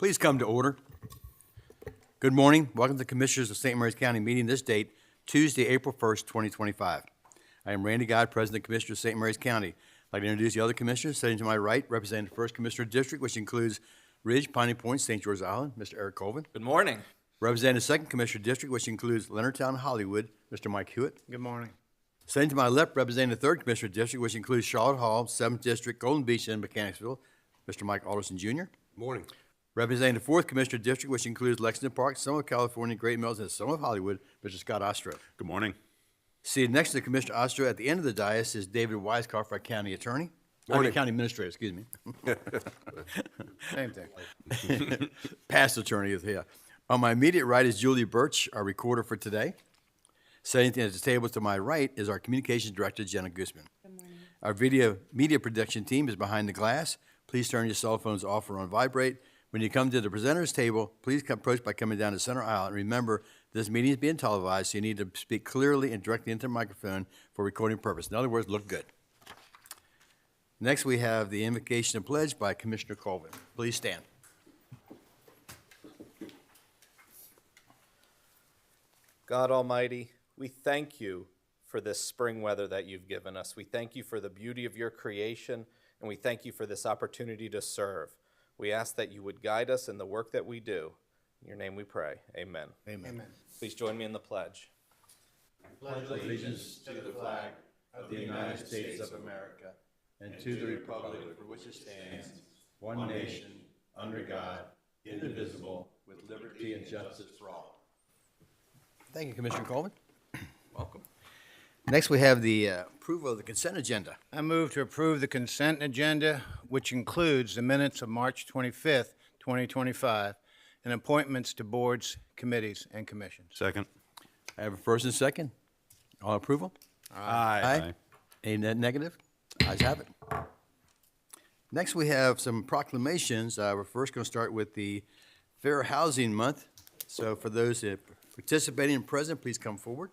Please come to order. Good morning. Welcome to the Commissioners of St. Mary's County meeting this date, Tuesday, April 1st, 2025. I am Randy Guy, President Commissioner of St. Mary's County. I'd like to introduce the other commissioners. Sitting to my right, representing the 1st Commissioner District, which includes Ridge, Piney Point, St. George Island, Mr. Eric Colvin. Good morning. Representing the 2nd Commissioner District, which includes Leonardtown, Hollywood, Mr. Mike Hewitt. Good morning. Sitting to my left, representing the 3rd Commissioner District, which includes Charlotte Hall, 7th District, Golden Beach, and Mechanicsville, Mr. Mike Alderson, Jr. Morning. Representing the 4th Commissioner District, which includes Lexington Park, some of California, Great Mills, and some of Hollywood, Mr. Scott Ostro. Good morning. Seated next to Commissioner Ostro at the end of the dais is David Wisecoff, our county attorney. County administrator, excuse me. Same thing. Past attorney is here. On my immediate right is Julie Birch, our recorder for today. Sitting at the table to my right is our communications director, Jenna Guzman. Good morning. Our video media production team is behind the glass. Please turn your cell phones off or on vibrate. When you come to the presenters table, please approach by coming down the center aisle. And remember, this meeting is being televised, so you need to speak clearly and directly into the microphone for recording purpose. In other words, look good. Next, we have the invocation and pledge by Commissioner Colvin. Please stand. God Almighty, we thank you for this spring weather that you've given us. We thank you for the beauty of your creation, and we thank you for this opportunity to serve. We ask that you would guide us in the work that we do. In your name we pray. Amen. Amen. Please join me in the pledge. Pledge allegiance to the flag of the United States of America and to the republic for which it stands, one nation, under God, indivisible, with liberty and justice for all. Thank you, Commissioner Colvin. Welcome. Next, we have the approval of the consent agenda. I move to approve the consent agenda, which includes the minutes of March 25th, 2025, and appointments to boards, committees, and commissions. Second. I have a first and second. All approval? Aye. Any negative? Ayes have it. Next, we have some proclamations. We're first going to start with the Fair Housing Month. So for those that are participating and present, please come forward.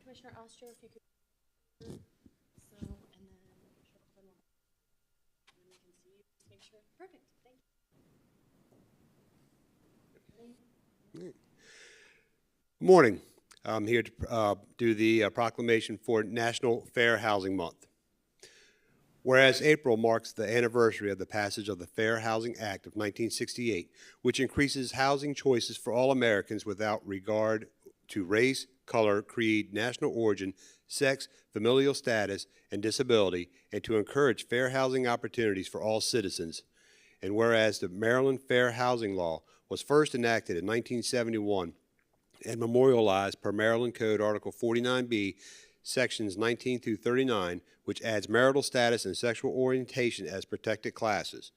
Commissioner Ostro, if you could. So, and then we can see you. Just make sure. Perfect. Thank you. Good morning. I'm here to do the proclamation for National Fair Housing Month. Whereas April marks the anniversary of the passage of the Fair Housing Act of 1968, which increases housing choices for all Americans without regard to race, color, creed, national origin, sex, familial status, and disability, and to encourage fair housing opportunities for all citizens. And whereas the Maryland Fair Housing Law was first enacted in 1971 and memorialized per Maryland Code Article 49B, Sections 19 through 39, which adds marital status and sexual orientation as protected classes.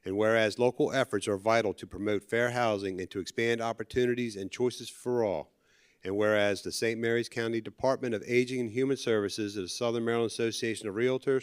And whereas local efforts are vital to promote fair housing and to expand opportunities and choices for all. And whereas the St. Mary's County Department of Aging and Human Services, the Southern Maryland Association of Realtors,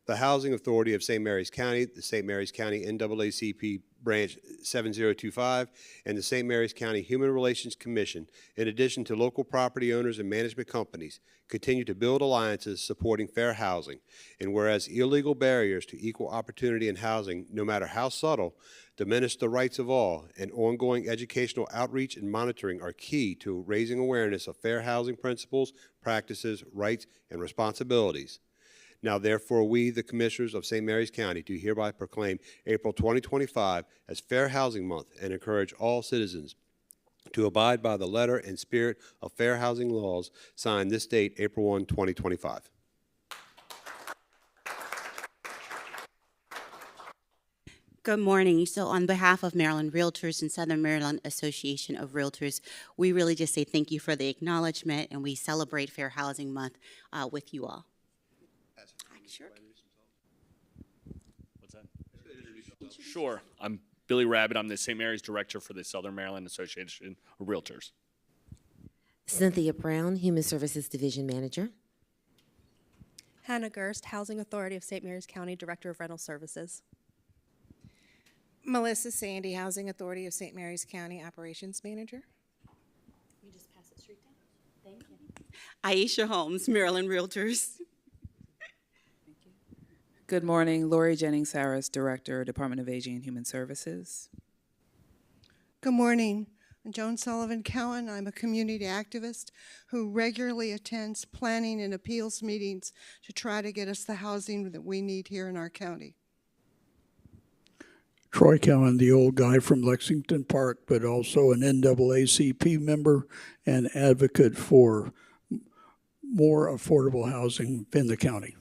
the Housing Authority of St. Mary's County, the St. Mary's County NAACP Branch 7025, and the St. Mary's County Human Relations Commission, in addition to local property owners and management companies, continue to build alliances supporting fair housing. And whereas illegal barriers to equal opportunity in housing, no matter how subtle, diminish the rights of all, and ongoing educational outreach and monitoring are key to raising awareness of fair housing principles, practices, rights, and responsibilities. Now, therefore, we, the Commissioners of St. Mary's County, do hereby proclaim April 2025 as Fair Housing Month and encourage all citizens to abide by the letter and spirit of fair housing laws, signed this date, April 1, 2025. Good morning. So on behalf of Maryland Realtors and Southern Maryland Association of Realtors, we really just say thank you for the acknowledgement, and we celebrate Fair Housing Month with you all. Sure. What's that? Sure. I'm Billy Rabbit. I'm the St. Mary's Director for the Southern Maryland Association of Realtors. Cynthia Brown, Human Services Division Manager. Hannah Gerst, Housing Authority of St. Mary's County, Director of Rental Services. Melissa Sandy, Housing Authority of St. Mary's County Operations Manager. You just pass it straight down. Thank you. Aisha Holmes, Maryland Realtors. Good morning, Lori Jennings Harris, Director, Department of Aging and Human Services. Good morning. I'm Joan Sullivan Cowan. I'm a community activist who regularly attends planning and appeals meetings to try to get us the housing that we need here in our county. Troy Cowan, the old guy from Lexington Park, but also an NAACP member and advocate for more affordable housing in the county.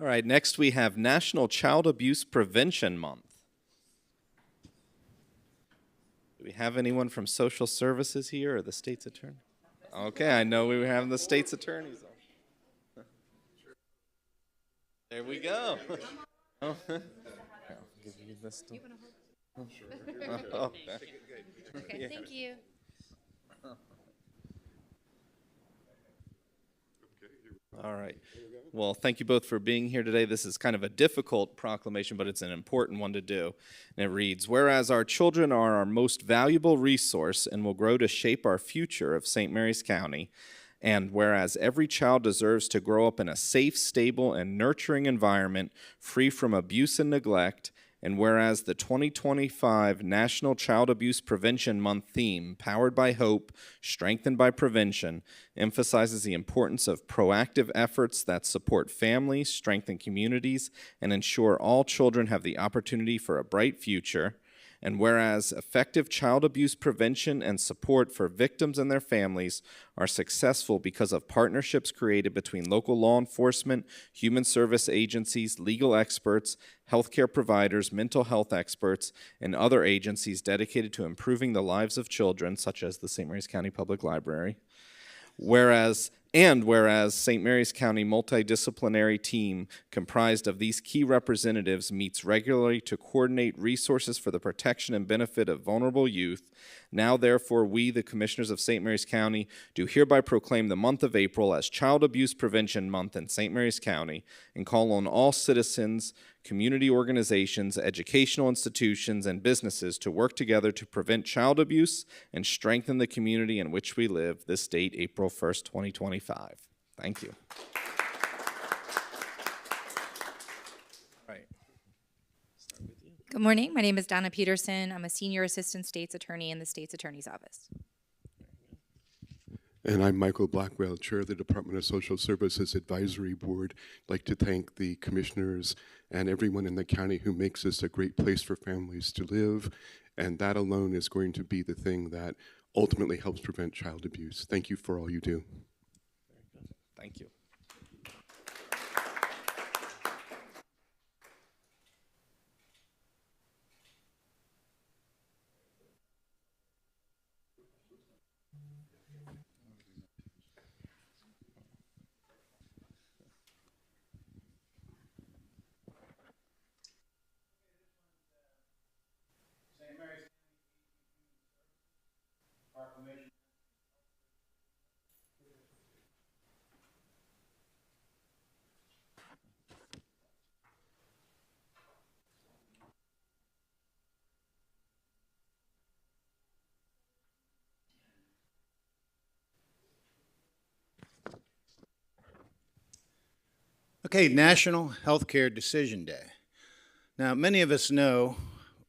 All right, next we have National Child Abuse Prevention Month. Do we have anyone from social services here or the state's attorney? Okay, I know we were having the state's attorneys on. There we go. Oh. I'll give you this to- Oh, Okay, thank you. All right. Well, thank you both for being here today. This is kind of a difficult proclamation, but it's an important one to do. And it reads, whereas our children are our most valuable resource and will grow to shape our future of St. Mary's County, and whereas every child deserves to grow up in a safe, stable, and nurturing environment free from abuse and neglect, and whereas the 2025 National Child Abuse Prevention Month theme, Powered by Hope, Strengthened by Prevention, emphasizes the importance of proactive efforts that support families, strengthen communities, and ensure all children have the opportunity for a bright future. And whereas effective child abuse prevention and support for victims and their families are successful because of partnerships created between local law enforcement, human service agencies, legal experts, healthcare providers, mental health experts, and other agencies dedicated to improving the lives of children, such as the St. Mary's County Public Library. Whereas St. Mary's County multidisciplinary team comprised of these key representatives meets regularly to coordinate resources for the protection and benefit of vulnerable youth, now therefore we, the Commissioners of St. Mary's County, do hereby proclaim the month of April as Child Abuse Prevention Month in St. Mary's County and call on all citizens, community organizations, educational institutions, and businesses to work together to prevent child abuse and strengthen the community in which we live. This date, April 1st, 2025. Thank you. Right. Good morning. My name is Donna Peterson. I'm a Senior Assistant State's Attorney in the State's Attorney's Office. And I'm Michael Blackwell, Chair of the Department of Social Services Advisory Board. I'd like to thank the commissioners and everyone in the county who makes this a great place for families to live. And that alone is going to be the thing that ultimately helps prevent child abuse. Thank you for all you do. Thank you. Okay, National Healthcare Decision Day. Now, many of us know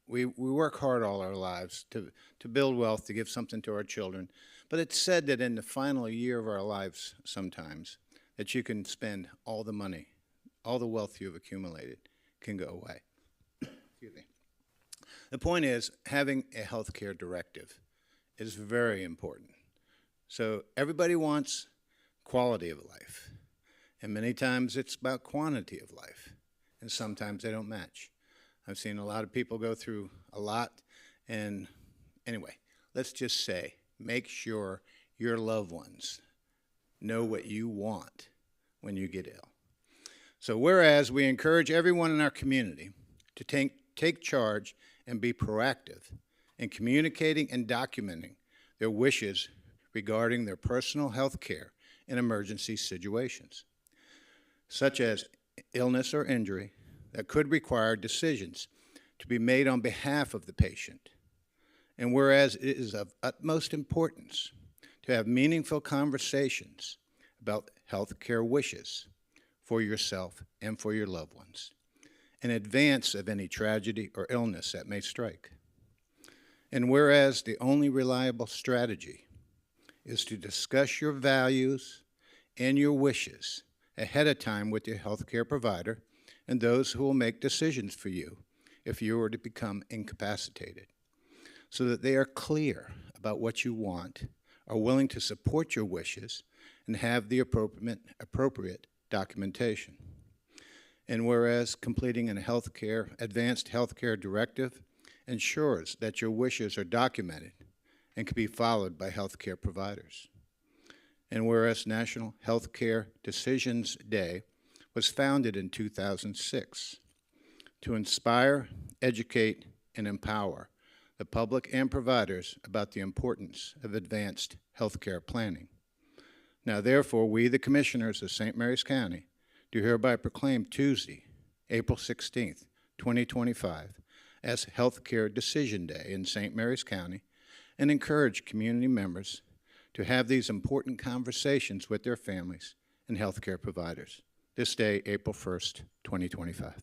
we work hard all our lives to build wealth, to give something to our children, but it's said that in the final year of our lives sometimes that you can spend all the money, all the wealth you've accumulated can go away. Excuse me. The point is, having a healthcare directive is very important. So everybody wants quality of life, and many times it's about quantity of life, and sometimes they don't match. I've seen a lot of people go through a lot, and anyway, let's just say, make sure your loved ones know what you want when you get ill. So whereas we encourage everyone in our community to take charge and be proactive in communicating and documenting their wishes regarding their personal health care in emergency situations, such as illness or injury that could require decisions to be made on behalf of the patient. And whereas it is of utmost importance to have meaningful conversations about health care wishes for yourself and for your loved ones in advance of any tragedy or illness that may strike. And whereas the only reliable strategy is to discuss your values and your wishes ahead of time with your healthcare provider and those who will make decisions for you if you were to become incapacitated, so that they are clear about what you want, are willing to support your wishes, and have the appropriate documentation. And whereas completing an advanced healthcare directive ensures that your wishes are documented and can be followed by healthcare providers. And whereas National Healthcare Decisions Day was founded in 2006 to inspire, educate, and empower the public and providers about the importance of advanced healthcare planning. Now, therefore, we, the Commissioners of St. Mary's County, do hereby proclaim Tuesday, April 16th, 2025, as Healthcare Decision Day in St. Mary's County, and encourage community members to have these important conversations with their families and healthcare providers. This day, April 1st, 2025.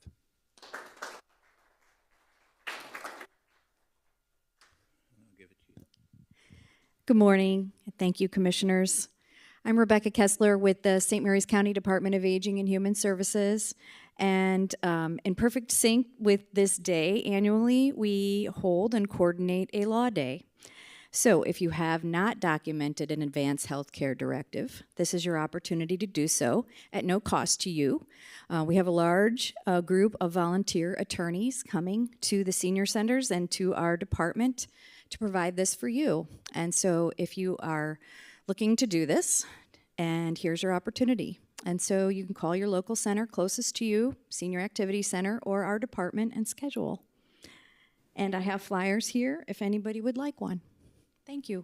Good morning. Thank you, Commissioners. I'm Rebecca Kessler with the St. Mary's County Department of Aging and Human Services. And in perfect sync with this day, annually we hold and coordinate a law day. So if you have not documented an advanced health care directive, this is your opportunity to do so at no cost to you. We have a large group of volunteer attorneys coming to the senior centers and to our department to provide this for you. And so if you are looking to do this, and here's your opportunity. And so you can call your local center closest to you, Senior Activity Center, or our department, and schedule. And I have flyers here if anybody would like one. Thank you.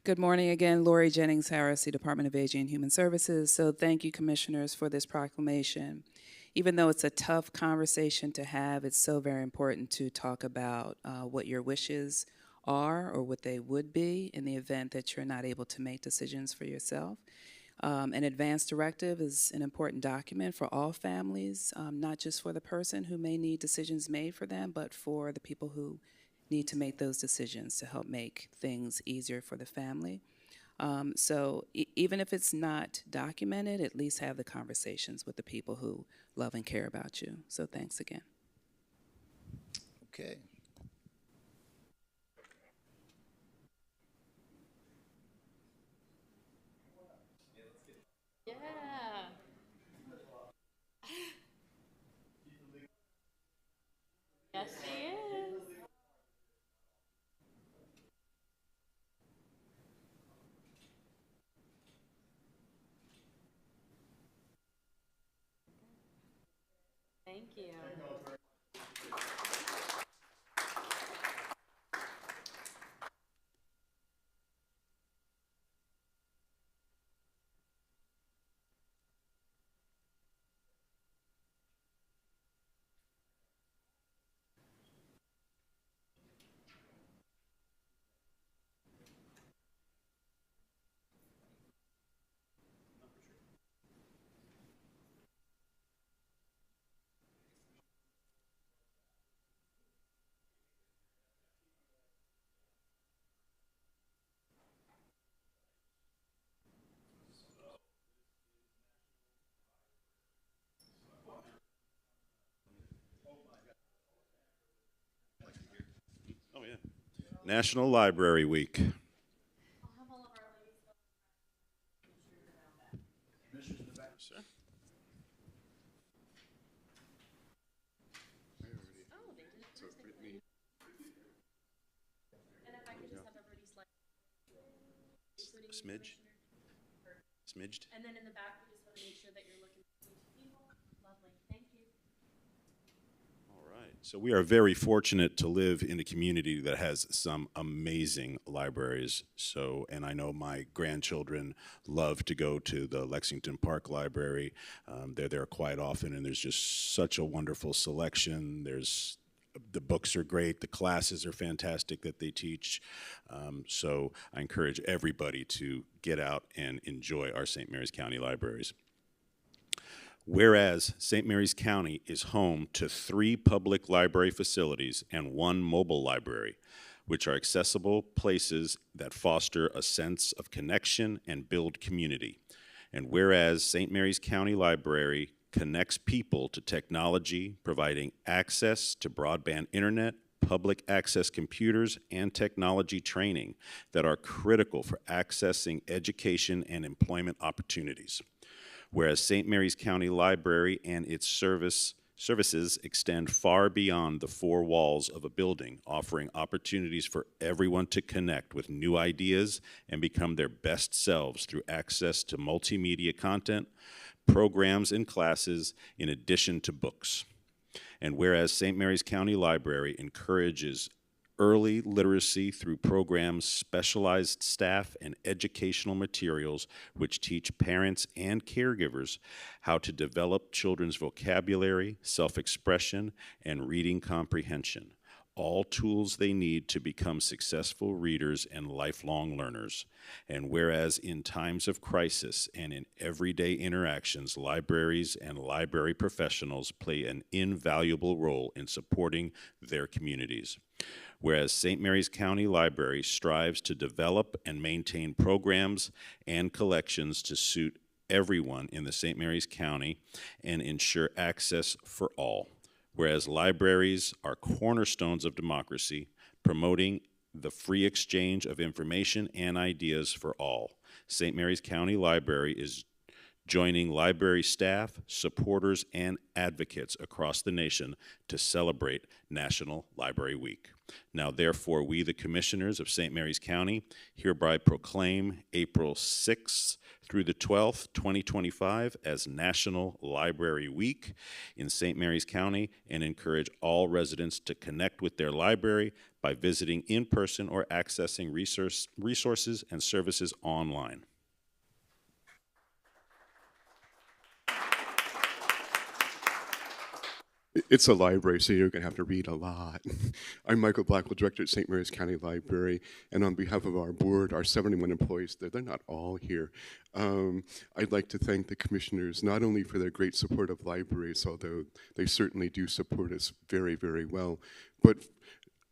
Good morning again, Lori Jennings Harris, the Department of Aging and Human Services. So thank you, Commissioners, for this proclamation. Even though it's a tough conversation to have, it's so very important to talk about what your wishes are or what they would be in the event that you're not able to make decisions for yourself. An advance directive is an important document for all families, not just for the person who may need decisions made for them, but for the people who need to make those decisions to help make things easier for the family. So even if it's not documented, at least have the conversations with the people who love and care about you. So thanks again. Okay. Yeah. Yes, she is. Thank you. National Library Week. Smidge? Smidged? And then in the back, we just want to make sure that you're looking between two people. Lovely, thank you. All right. So we are very fortunate to live in a community that has some amazing libraries. So, and I know my grandchildren love to go to the Lexington Park Library. They're there quite often, and there's just such a wonderful selection. The books are great. The classes are fantastic that they teach. So I encourage everybody to get out and enjoy our St. Mary's County libraries. Whereas St. Mary's County is home to 3 public library facilities and 1 mobile library, which are accessible places that foster a sense of connection and build community. And whereas St. Mary's County Library connects people to technology, providing access to broadband internet, public access computers, and technology training that are critical for accessing education and employment opportunities. Whereas St. Mary's County Library and its services extend far beyond the 4 walls of a building, offering opportunities for everyone to connect with new ideas and become their best selves through access to multimedia content, programs and classes, in addition to books. And whereas St. Mary's County Library encourages early literacy through programs, specialized staff, and educational materials which teach parents and caregivers how to develop children's vocabulary, self-expression, and reading comprehension, all tools they need to become successful readers and lifelong learners. And whereas in times of crisis and in everyday interactions, libraries and library professionals play an invaluable role in supporting their communities. Whereas St. Mary's County Library strives to develop and maintain programs and collections to suit everyone in the St. Mary's County and ensure access for all. Whereas libraries are cornerstones of democracy, promoting the free exchange of information and ideas for all. St. Mary's County Library is joining library staff, supporters, and advocates across the nation to celebrate National Library Week. Now, therefore, we, the Commissioners of St. Mary's County, hereby proclaim April 6th through the 12th, 2025, as National Library Week in St. Mary's County, and encourage all residents to connect with their library by visiting in person or accessing resources and services online. It's a library, so you're going to have to read a lot. I'm Michael Blackwell, Director at St. Mary's County Library, and on behalf of our board, our 71 employees, they're not all here. I'd like to thank the commissioners not only for their great support of libraries, although they certainly do support us very, very well, but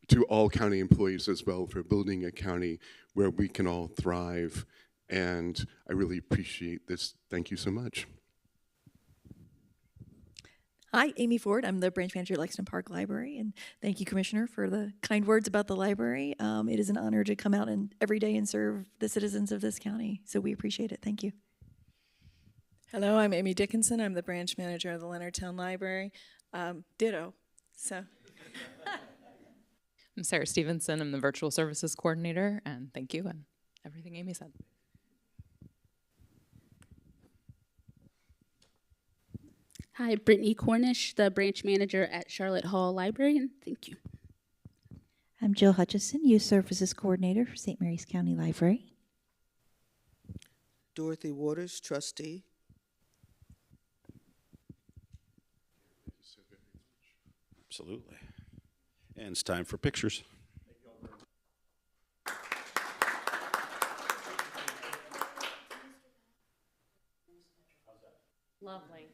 to all county employees as well for building a county where we can all thrive, and I really appreciate this. Thank you so much. Hi, Amy Ford. I'm the branch manager at Lexington Park Library, and thank you, Commissioner, for the kind words about the library. It is an honor to come out and every day and serve the citizens of this county, so we appreciate it. Thank you. Hello, I'm Amy Dickinson. I'm the branch manager of the Leonardtown Library. Ditto. So. I'm Sarah Stevenson. I'm the virtual services coordinator, and thank you and everything Amy said. Hi, Brittany Cornish, the branch manager at Charlotte Hall Library, and thank you. I'm Jill Hutchison, Youth Services Coordinator for St. Mary's County Library. Dorothy Waters, trustee. Absolutely. And it's time for pictures. Lovely.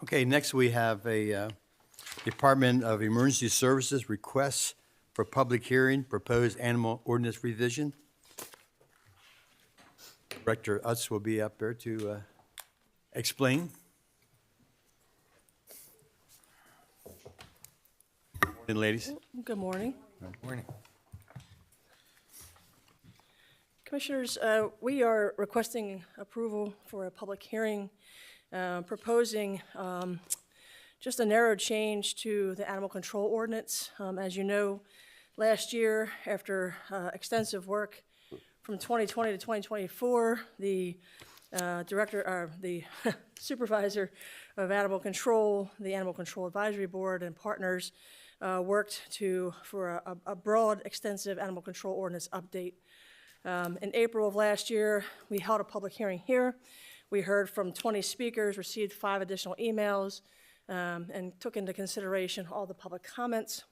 Okay, next we have a Department of Emergency Services requests for public hearing, proposed animal ordinance revision. Director Utz will be up there to explain. Morning, ladies. Good morning. Good morning. Commissioners, we are requesting approval for a public hearing proposing just a narrow change to the animal control ordinance. As you know, last year, after extensive work from 2020 to 2024, the the supervisor of animal control, the Animal Control Advisory Board, and partners worked for a broad, extensive animal control ordinance update. In April of last year, we held a public hearing here. We heard from 20 speakers, received 5 additional emails, and took into consideration all the public comments.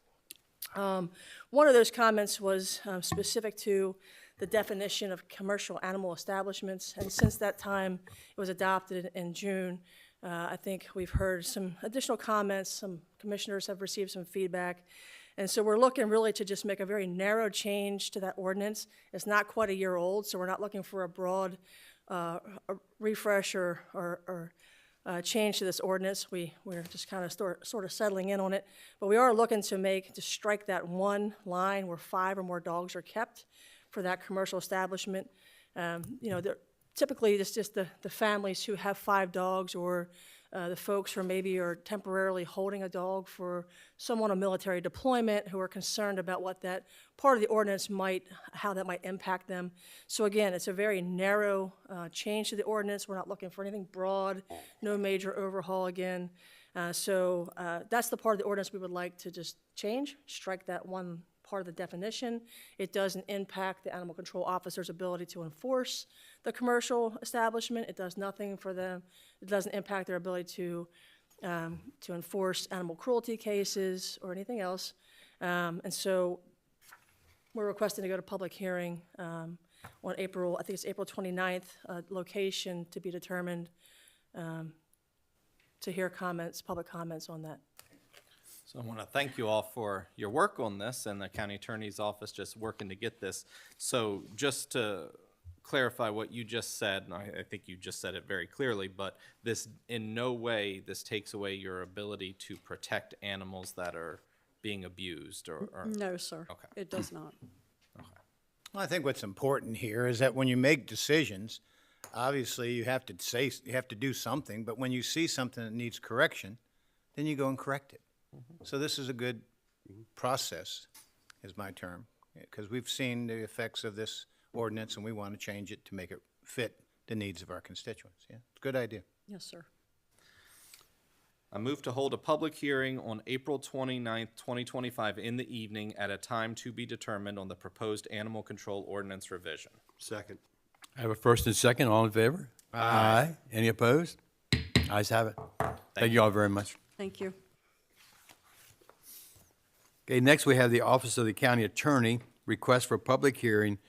One of those comments was specific to the definition of commercial animal establishments, and since that time, it was adopted in June. I think we've heard some additional comments, some commissioners have received some feedback, and so we're looking really to just make a very narrow change to that ordinance. It's not quite a year old, so we're not looking for a broad a refresh or change to this ordinance. We're just kind of sort of settling in on it, but we are looking to strike that one line where 5 or more dogs are kept for that commercial establishment. You know, typically it's just the families who have 5 dogs, or the folks who maybe are temporarily holding a dog for someone on military deployment who are concerned about what that part of the ordinance how that might impact them. So again, it's a very narrow change to the ordinance. We're not looking for anything broad, no major overhaul again. So that's the part of the ordinance we would like to just change, strike that one part of the definition. It doesn't impact the animal control officer's ability to enforce the commercial establishment. It does nothing for them. It doesn't impact their ability to enforce animal cruelty cases or anything else. And so we're requesting to go to public hearing on April, I think it's April 29th, location to be determined, to hear comments, public comments on that. So I want to thank you all for your work on this, and the county attorney's office just working to get this. So just to clarify what you just said, and I think you just said it very clearly, but this in no way this takes away your ability to protect animals that are being abused or No, sir. Okay. It does not. Well, I think what's important here is that when you make decisions, obviously you have to do something, but when you see something that needs correction, then you go and correct it. So this is a good process, is my term, because we've seen the effects of this ordinance and we want to change it to make it fit the needs of our constituents. Yeah, it's a good idea. Yes, sir. I move to hold a public hearing on April 29th, 2025 in the evening at a time to be determined on the proposed animal control ordinance revision. Second. I have a first and second. All in favor? Aye. Any opposed? Ayes have it. Thank you all very much. Thank you. Okay, next we have the Office of the County Attorney, request for public hearing,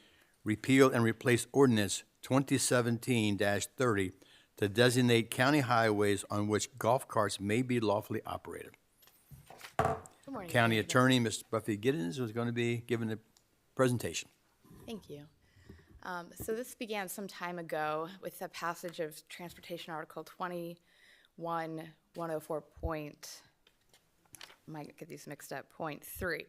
repeal and replace ordinance 2017-30 to designate county highways on which golf carts may be lawfully operated. Good morning. County Attorney, Ms. Buffy Giddens, was going to be giving the presentation. Thank you. So this began some time ago with the passage of Transportation Article 21-104 might get these mixed up, .3.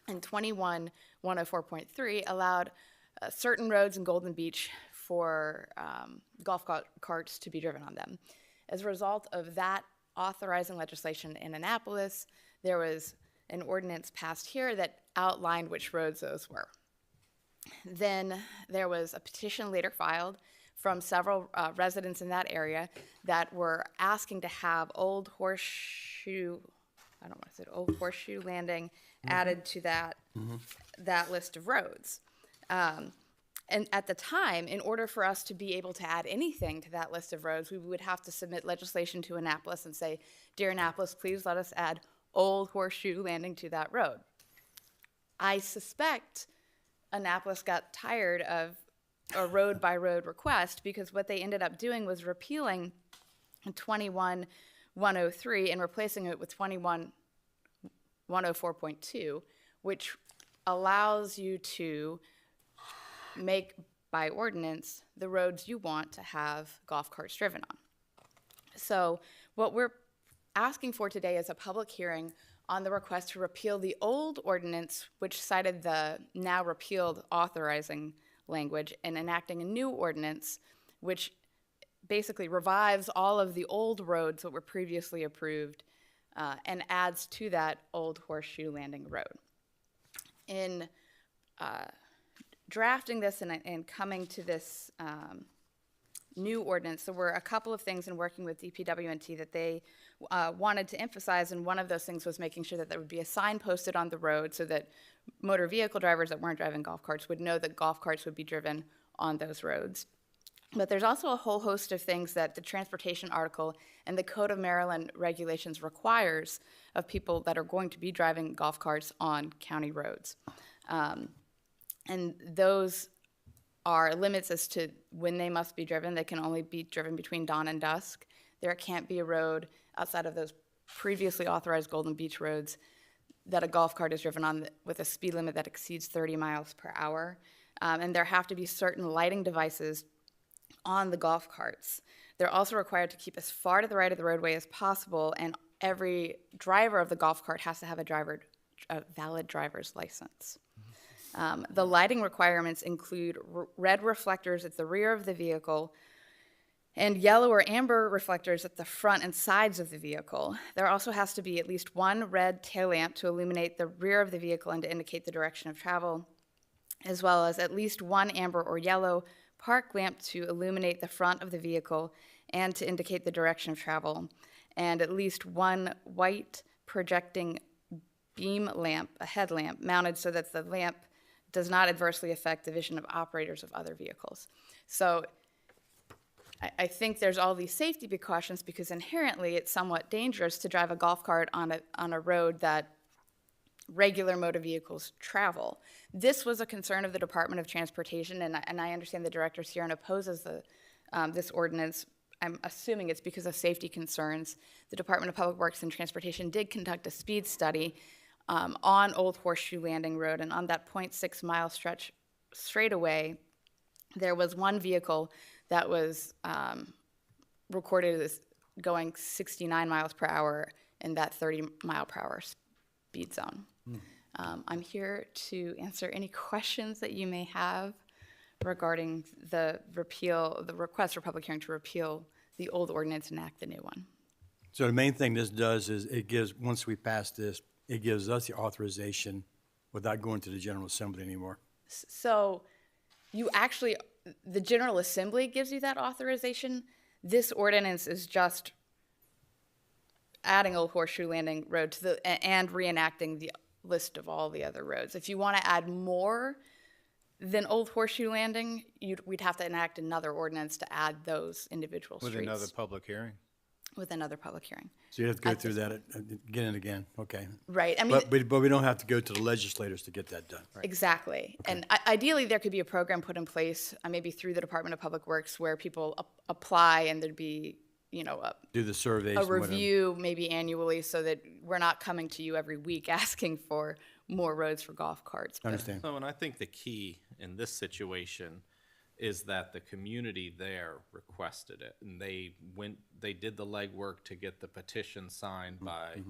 And 21-104.3 allowed certain roads in Golden Beach for golf carts to be driven on them. As a result of that authorizing legislation in Annapolis, there was an ordinance passed here that outlined which roads those were. Then there was a petition later filed from several residents in that area that were asking to have Old Horseshoe Landing added to that list of roads. And at the time, in order for us to be able to add anything to that list of roads, we would have to submit legislation to Annapolis and say, "Dear Annapolis, please let us add Old Horseshoe Landing to that road." I suspect Annapolis got tired of a road-by-road request, because what they ended up doing was repealing 21-103 and replacing it with 21-104.2, which allows you to make by ordinance the roads you want to have golf carts driven on. So what we're asking for today is a public hearing on the request to repeal the old ordinance, which cited the now repealed authorizing language, and enacting a new ordinance, which basically revives all of the old roads that were previously approved and adds to that old Horseshoe Landing Road. In drafting this and coming to this new ordinance, there were a couple of things in working with DPW&T that they wanted to emphasize, and one of those things was making sure that there would be a sign posted on the road so that motor vehicle drivers that weren't driving golf carts would know that golf carts would be driven on those roads. But there's also a whole host of things that the transportation article and the Code of Maryland regulations requires of people that are going to be driving golf carts on county roads. And those are limits as to when they must be driven. They can only be driven between dawn and dusk. There can't be a road outside of those previously authorized Golden Beach roads that a golf cart is driven on with a speed limit that exceeds 30 miles per hour. And there have to be certain lighting devices on the golf carts. They're also required to keep as far to the right of the roadway as possible, and every driver of the golf cart has to have a valid driver's license. The lighting requirements include red reflectors at the rear of the vehicle and yellow or amber reflectors at the front and sides of the vehicle. There also has to be at least one red tail lamp to illuminate the rear of the vehicle and to indicate the direction of travel, as well as at least one amber or yellow park lamp to illuminate the front of the vehicle and to indicate the direction of travel, and at least one white projecting beam lamp, a headlamp, mounted so that the lamp does not adversely affect the vision of operators of other vehicles. So I think there's all these safety precautions because inherently it's somewhat dangerous to drive a golf cart on a road that regular motor vehicles travel. This was a concern of the Department of Transportation, and I understand the director's here and opposes this ordinance. I'm assuming it's because of safety concerns. The Department of Public Works and Transportation did conduct a speed study on Old Horseshoe Landing Road, and on that 0.6 mile stretch straightaway, there was one vehicle that was recorded as going 69 miles per hour in that 30 mile per hour speed zone. I'm here to answer any questions that you may have regarding the request for public hearing to repeal the old ordinance and enact the new one. So the main thing this does is once we pass this, it gives us the authorization without going to the General Assembly anymore. So the General Assembly gives you that authorization. This ordinance is just adding Old Horseshoe Landing Road and reenacting the list of all the other roads. If you want to add more than Old Horseshoe Landing, we'd have to enact another ordinance to add those individual streets. With another public hearing? With another public hearing. So you have to go through that again and again, okay. Right, I mean. But we don't have to go to the legislators to get that done. Right. Exactly. Okay. And ideally there could be a program put in place, maybe through the Department of Public Works, where people apply and there'd be, do the surveys. A review maybe annually so that we're not coming to you every week asking for more roads for golf carts. I understand. So, and I think the key in this situation is that the community there requested it, and they did the legwork to get the petition signed by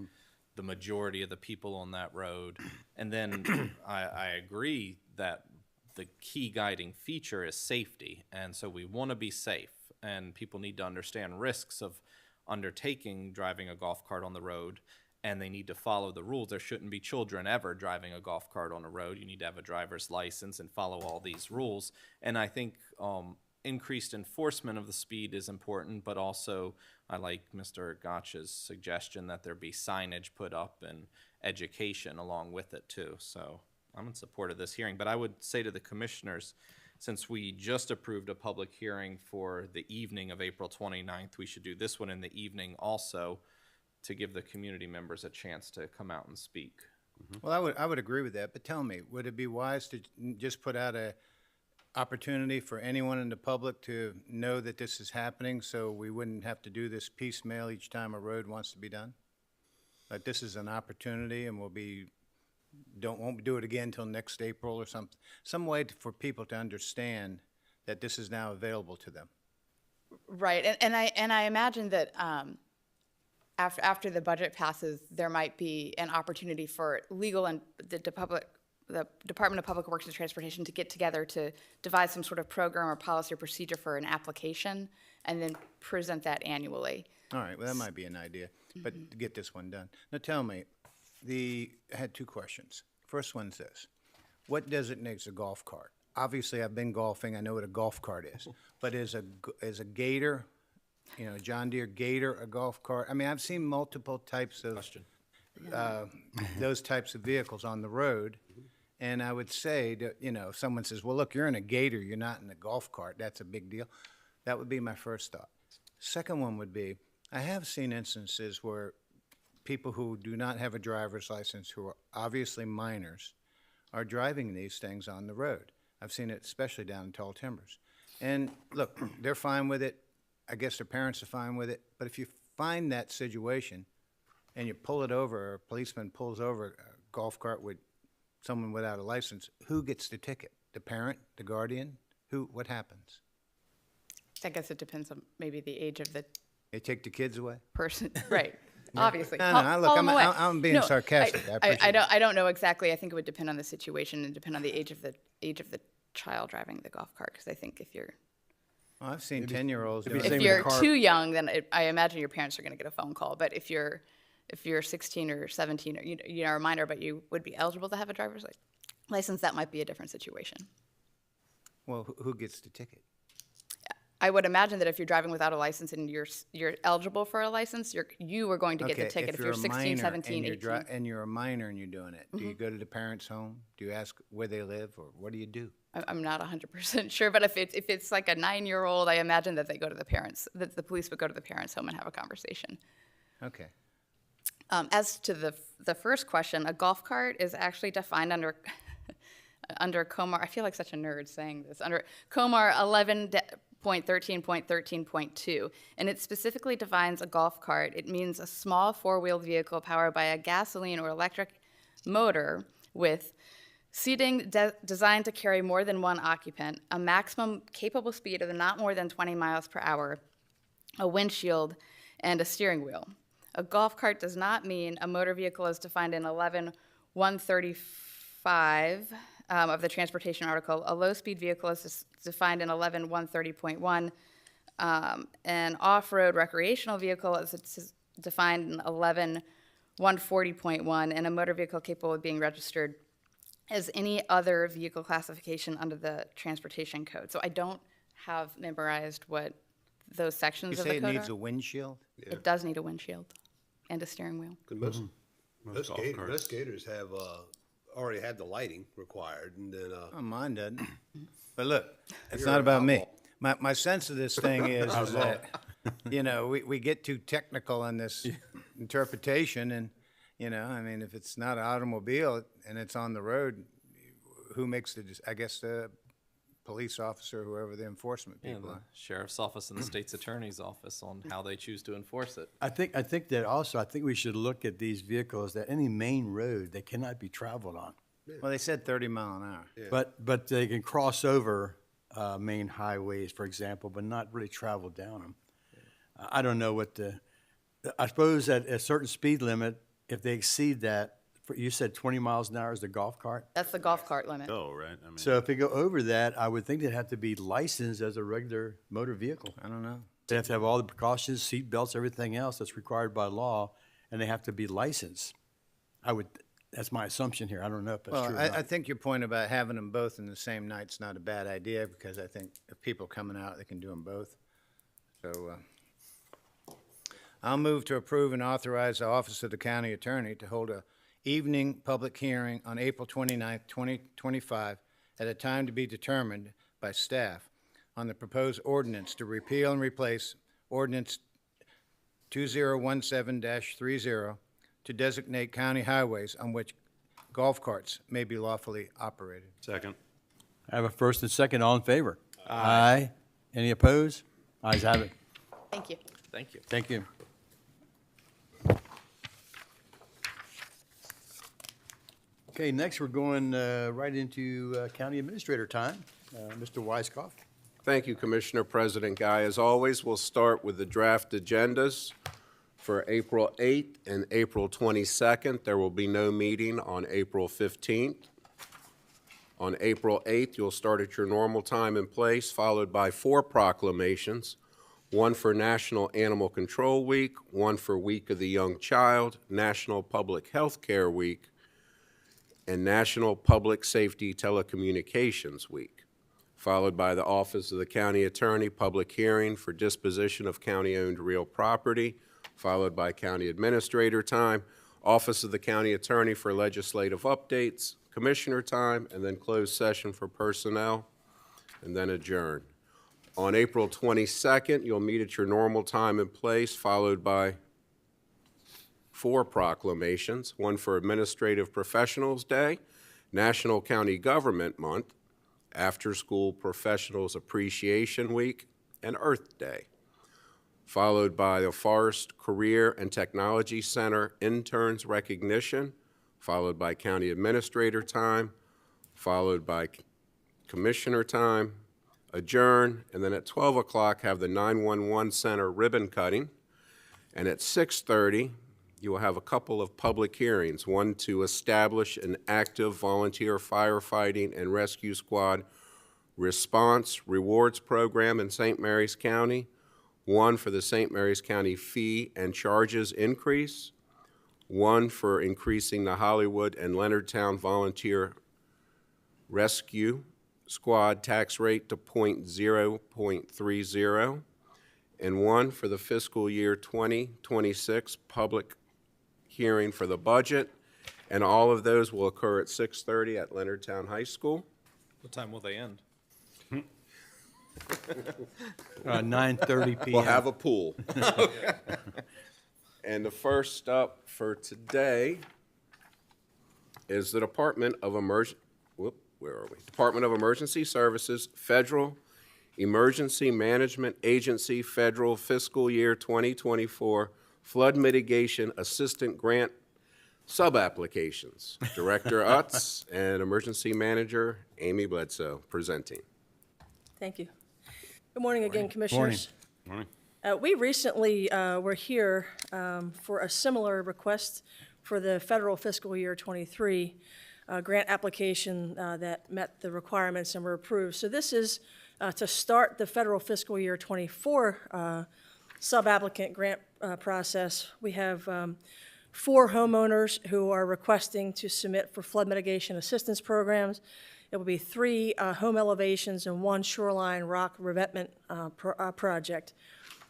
the majority of the people on that road. And then I agree that the key guiding feature is safety, and so we want to be safe, and people need to understand risks of undertaking driving a golf cart on the road, and they need to follow the rules. There shouldn't be children ever driving a golf cart on a road. You need to have a driver's license and follow all these rules. And I think increased enforcement of the speed is important, but also I like Mr. Gotch's suggestion that there be signage put up and education along with it too. So I'm in support of this hearing. But I would say to the commissioners, since we just approved a public hearing for the evening of April 29th, we should do this one in the evening also, to give the community members a chance to come out and speak. Well, I would agree with that, but tell me, would it be wise to just put out opportunity for anyone in the public to know that this is happening, so we wouldn't have to do this piecemeal each time a road wants to be done? But this is an opportunity, and won't do it again until next April or something. Some way for people to understand that this is now available to them. Right, and I imagine that after the budget passes, there might be an opportunity for legal and the Department of Public Works and Transportation to get together to devise some sort of program or policy or procedure for an application, and then present that annually. All right, well, that might be an idea, but to get this one done. Now, tell me, I had two questions. First one's this: what designates a golf cart? Obviously, I've been golfing. I know what a golf cart is. But is a Gator, John Deere Gator, a golf cart? I mean, I've seen multiple types of those types of vehicles on the road, and I would say that if someone says, "Well, look, you're in a Gator. You're not in a golf cart." That's a big deal. That would be my first thought. Second one would be, I have seen instances where people who do not have a driver's license, who are obviously minors, are driving these things on the road. I've seen it especially down in Tall Timbers. And look, they're fine with it. I guess their parents are fine with it. But if you find that situation and you pull it over, or a policeman pulls over a golf cart with someone without a license, who gets the ticket? The parent, the guardian? What happens? I guess it depends on maybe the age of the They take the kids away? person, right? Obviously. No, Haul look, them away. I'm being sarcastic. I appreciate I don't know exactly. I think it would depend on the situation and depend on the age of the child driving the golf cart. Because I think if you're I've seen 10-year-olds. if you're too young, then I imagine your parents are going to get a phone call. But if you're 16 or 17, or you're a minor, but you would be eligible to have a driver's license, that might be a different situation. Well, who gets the ticket? I would imagine that if you're driving without a license and you're eligible for a license, you are going to get the ticket if you're 16, 17, 18. And you're a minor and you're doing it. Do you go to the parents' home? Do you ask where they live, or what do you do? I'm not 100% sure, but if it's like a 9-year-old, I imagine that they go to the parents, that the police would go to the parents' home and have a conversation. Okay. As to the first question, a golf cart is actually defined under under COMAR. I feel like such a nerd saying this. Under COMAR 11.13.13.2, and it specifically defines a golf cart. It means a small four-wheeled vehicle powered by a gasoline or electric motor with seating designed to carry more than one occupant, a maximum capable speed of not more than 20 miles per hour, a windshield, and a steering wheel. A golf cart does not mean a motor vehicle as defined in 11.135 of the transportation article. A low-speed vehicle is defined in 11.130.1. An off-road recreational vehicle is defined in 11.140.1, and a motor vehicle capable of being registered as any other vehicle classification under the transportation code. So I don't have memorized what those sections of the code are. You say it needs a windshield? It does need a windshield and a steering wheel. Most Gators have already had the lighting required, and then Oh, mine doesn't. But look, it's not about me. My sense of this thing is that, we get too technical in this interpretation, and, I mean, if it's not an automobile and it's on the road, who makes I guess the police officer, whoever the enforcement people the are. sheriff's office and the state's attorney's office on how they choose to enforce it. I think we should look at these vehicles that any main road, they cannot be traveled on. Well, they said 30 mile an hour. But they can cross over main highways, for example, but not really travel down them. I don't know I suppose at a certain speed limit, if they exceed that, you said 20 miles an hour is the golf cart? That's the golf cart limit. Oh, right. I mean, So if they go over that, I would think they'd have to be licensed as a regular motor vehicle. I don't know. They have to have all the precautions, seat belts, everything else that's required by law, and they have to be licensed. That's my assumption here. I don't know if that's true or Well, not. I think your point about having them both in the same night's not a bad idea, because I think if people coming out, they can do them both. So I'll move to approve and authorize the Office of the County Attorney to hold a evening public hearing on April 29th, 2025, at a time to be determined by staff on the proposed ordinance to repeal and replace Ordinance 2017-30 to designate county highways on which golf carts may be lawfully operated. Second. I have a first and second. All in favor? Aye. Any opposed? Ayes have it. Thank you. Thank you. Thank you. Okay, next we're going right into county administrator time. Mr. Weiskopf. Thank you, Commissioner President Guy. As always, we'll start with the draft agendas for April 8th and April 22nd. There will be no meeting on April 15th. On April 8th, you'll start at your normal time and place, followed by 4 proclamations, one for National Animal Control Week, one for Week of the Young Child, National Public Health Care Week, and National Public Safety Telecommunications Week, followed by the Office of the County Attorney public hearing for disposition of county-owned real property, followed by County Administrator time, Office of the County Attorney for legislative updates, Commissioner time, and then closed session for personnel, and then adjourn. On April 22nd, you'll meet at your normal time and place, followed by 4 proclamations, one for Administrative Professionals Day, National County Government Month, After School Professionals Appreciation Week, and Earth Day, followed by the Forest Career and Technology Center Interns Recognition, followed by County Administrator time, followed by Commissioner time, adjourn, and then at 12 o'clock have the 911 Center ribbon cutting, and at 6:30 you will have a couple of public hearings, one to establish an active volunteer firefighting and rescue squad response rewards program in St. Mary's County, one for the St. Mary's County fee and charges increase, one for increasing the Hollywood and Leonardtown volunteer rescue squad tax rate to 0.30, and one for the fiscal year 2026 public hearing for the budget, and all of those will occur at 6:30 at Leonardtown High School. What time will they end? 9:30 p.m. We'll have a pool. And the first up for today is the Department of Emergency Services Federal Emergency Management Agency Federal Fiscal Year 2024 Flood Mitigation Assistant Grant Sub-Applications. Director Utz and Emergency Manager Amy Bledsoe presenting. Thank you. Good morning again, Commissioners. Morning. We recently were here for a similar request for the federal fiscal year 23 grant application that met the requirements and were approved. So this is to start the federal fiscal year 24 sub-applicant grant process. We have 4 homeowners who are requesting to submit for flood mitigation assistance programs. It will be 3 home elevations and 1 shoreline rock revetment project.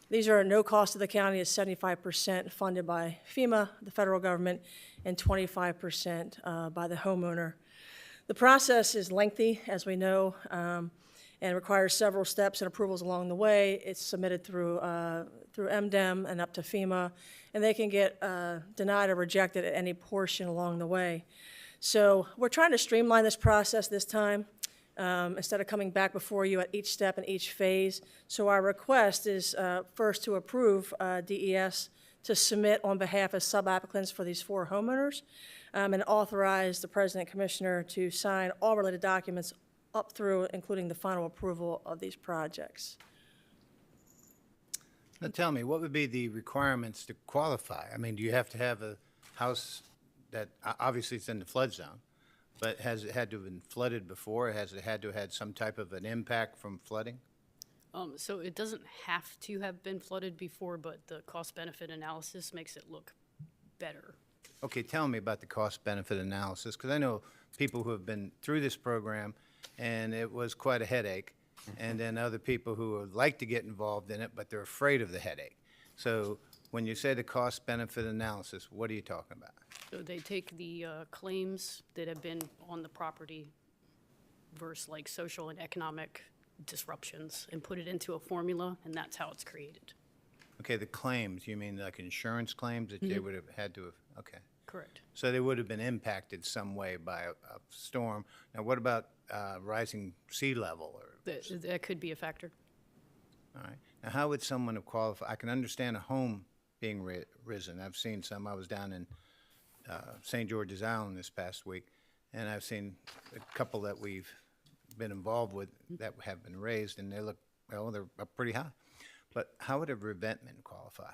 These are at no cost to the county, is 75% funded by FEMA, the federal government, and 25% by the homeowner. The process is lengthy, as we know, and requires several steps and approvals along the way. It's submitted through MDEM and up to FEMA, and they can get denied or rejected at any portion along the way. So we're trying to streamline this process this time, instead of coming back before you at each step and each phase. So our request is first to approve DES to submit on behalf of sub-applicants for these 4 homeowners, and authorize the President Commissioner to sign all related documents up through, including the final approval of these projects. Now tell me, what would be the requirements to qualify? I mean, do you have to have a house that, obviously it's in the flood zone, but has it had to have been flooded before? Has it had to have had some type of an impact from flooding? So it doesn't have to have been flooded before, but the cost-benefit analysis makes it look better. Okay, tell me about the cost-benefit analysis, because I know people who have been through this program, and it was quite a headache, and then other people who would like to get involved in it, but they're afraid of the headache. So when you say the cost-benefit analysis, what are you talking about? So they take the claims that have been on the property versus like social and economic disruptions and put it into a formula, and that's how it's created. Okay, the claims, you mean like insurance claims that they would have had to have, okay. Correct. So they would have been impacted some way by a storm. Now what about rising sea level or? That could be a factor. All right. Now, how would someone have qualified? I can understand a home being risen. I've seen some. I was down in St. George's Island this past week, and I've seen a couple that we've been involved with that have been raised, and they look, well, they're up pretty high. But how would a revetment qualify?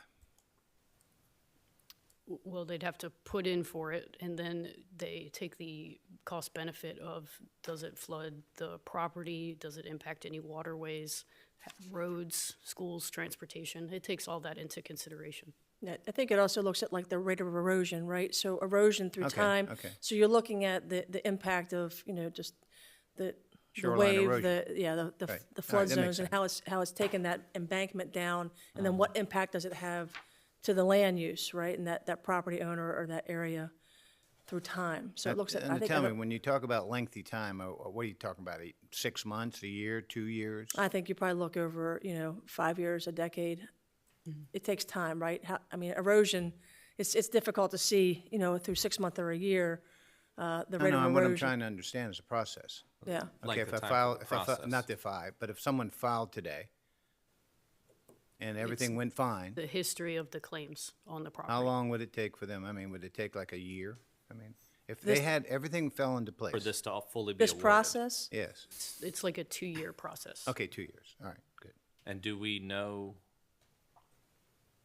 Well, they'd have to put in for it, and then they take the cost benefit of, does it flood the property? Does it impact any waterways, roads, schools, transportation? It takes all that into consideration. Yeah, I think it also looks at like the rate of erosion, right? So erosion through Okay, time. okay. So you're looking at the impact of, just the Shoreline wave, erosion. the Right. the All flood right, that makes zones and how it's taken that embankment down, and then Uh-huh. what impact does it have to the land use, right? And that property owner or that area through time. So it looks at, I And think, tell me, when you talk about lengthy time, what are you talking about? 6 months, a year, 2 years? I think you probably look over, 5 years, a decade. Mm-hmm. It takes time, right? Erosion, it's difficult to see, through 6 months or a year, the rate of What I'm erosion. trying to understand is the process. Yeah. Okay, if I file, not the five, but if someone filed today and everything went fine, The history of the claims on the property. how long would it take for them? I mean, would it take like a year? I mean, if This- they had, everything fell into place. For this to all fully be This awarded. process, Yes. It's like a 2-year process. Okay, 2 years. All right, good. And do we know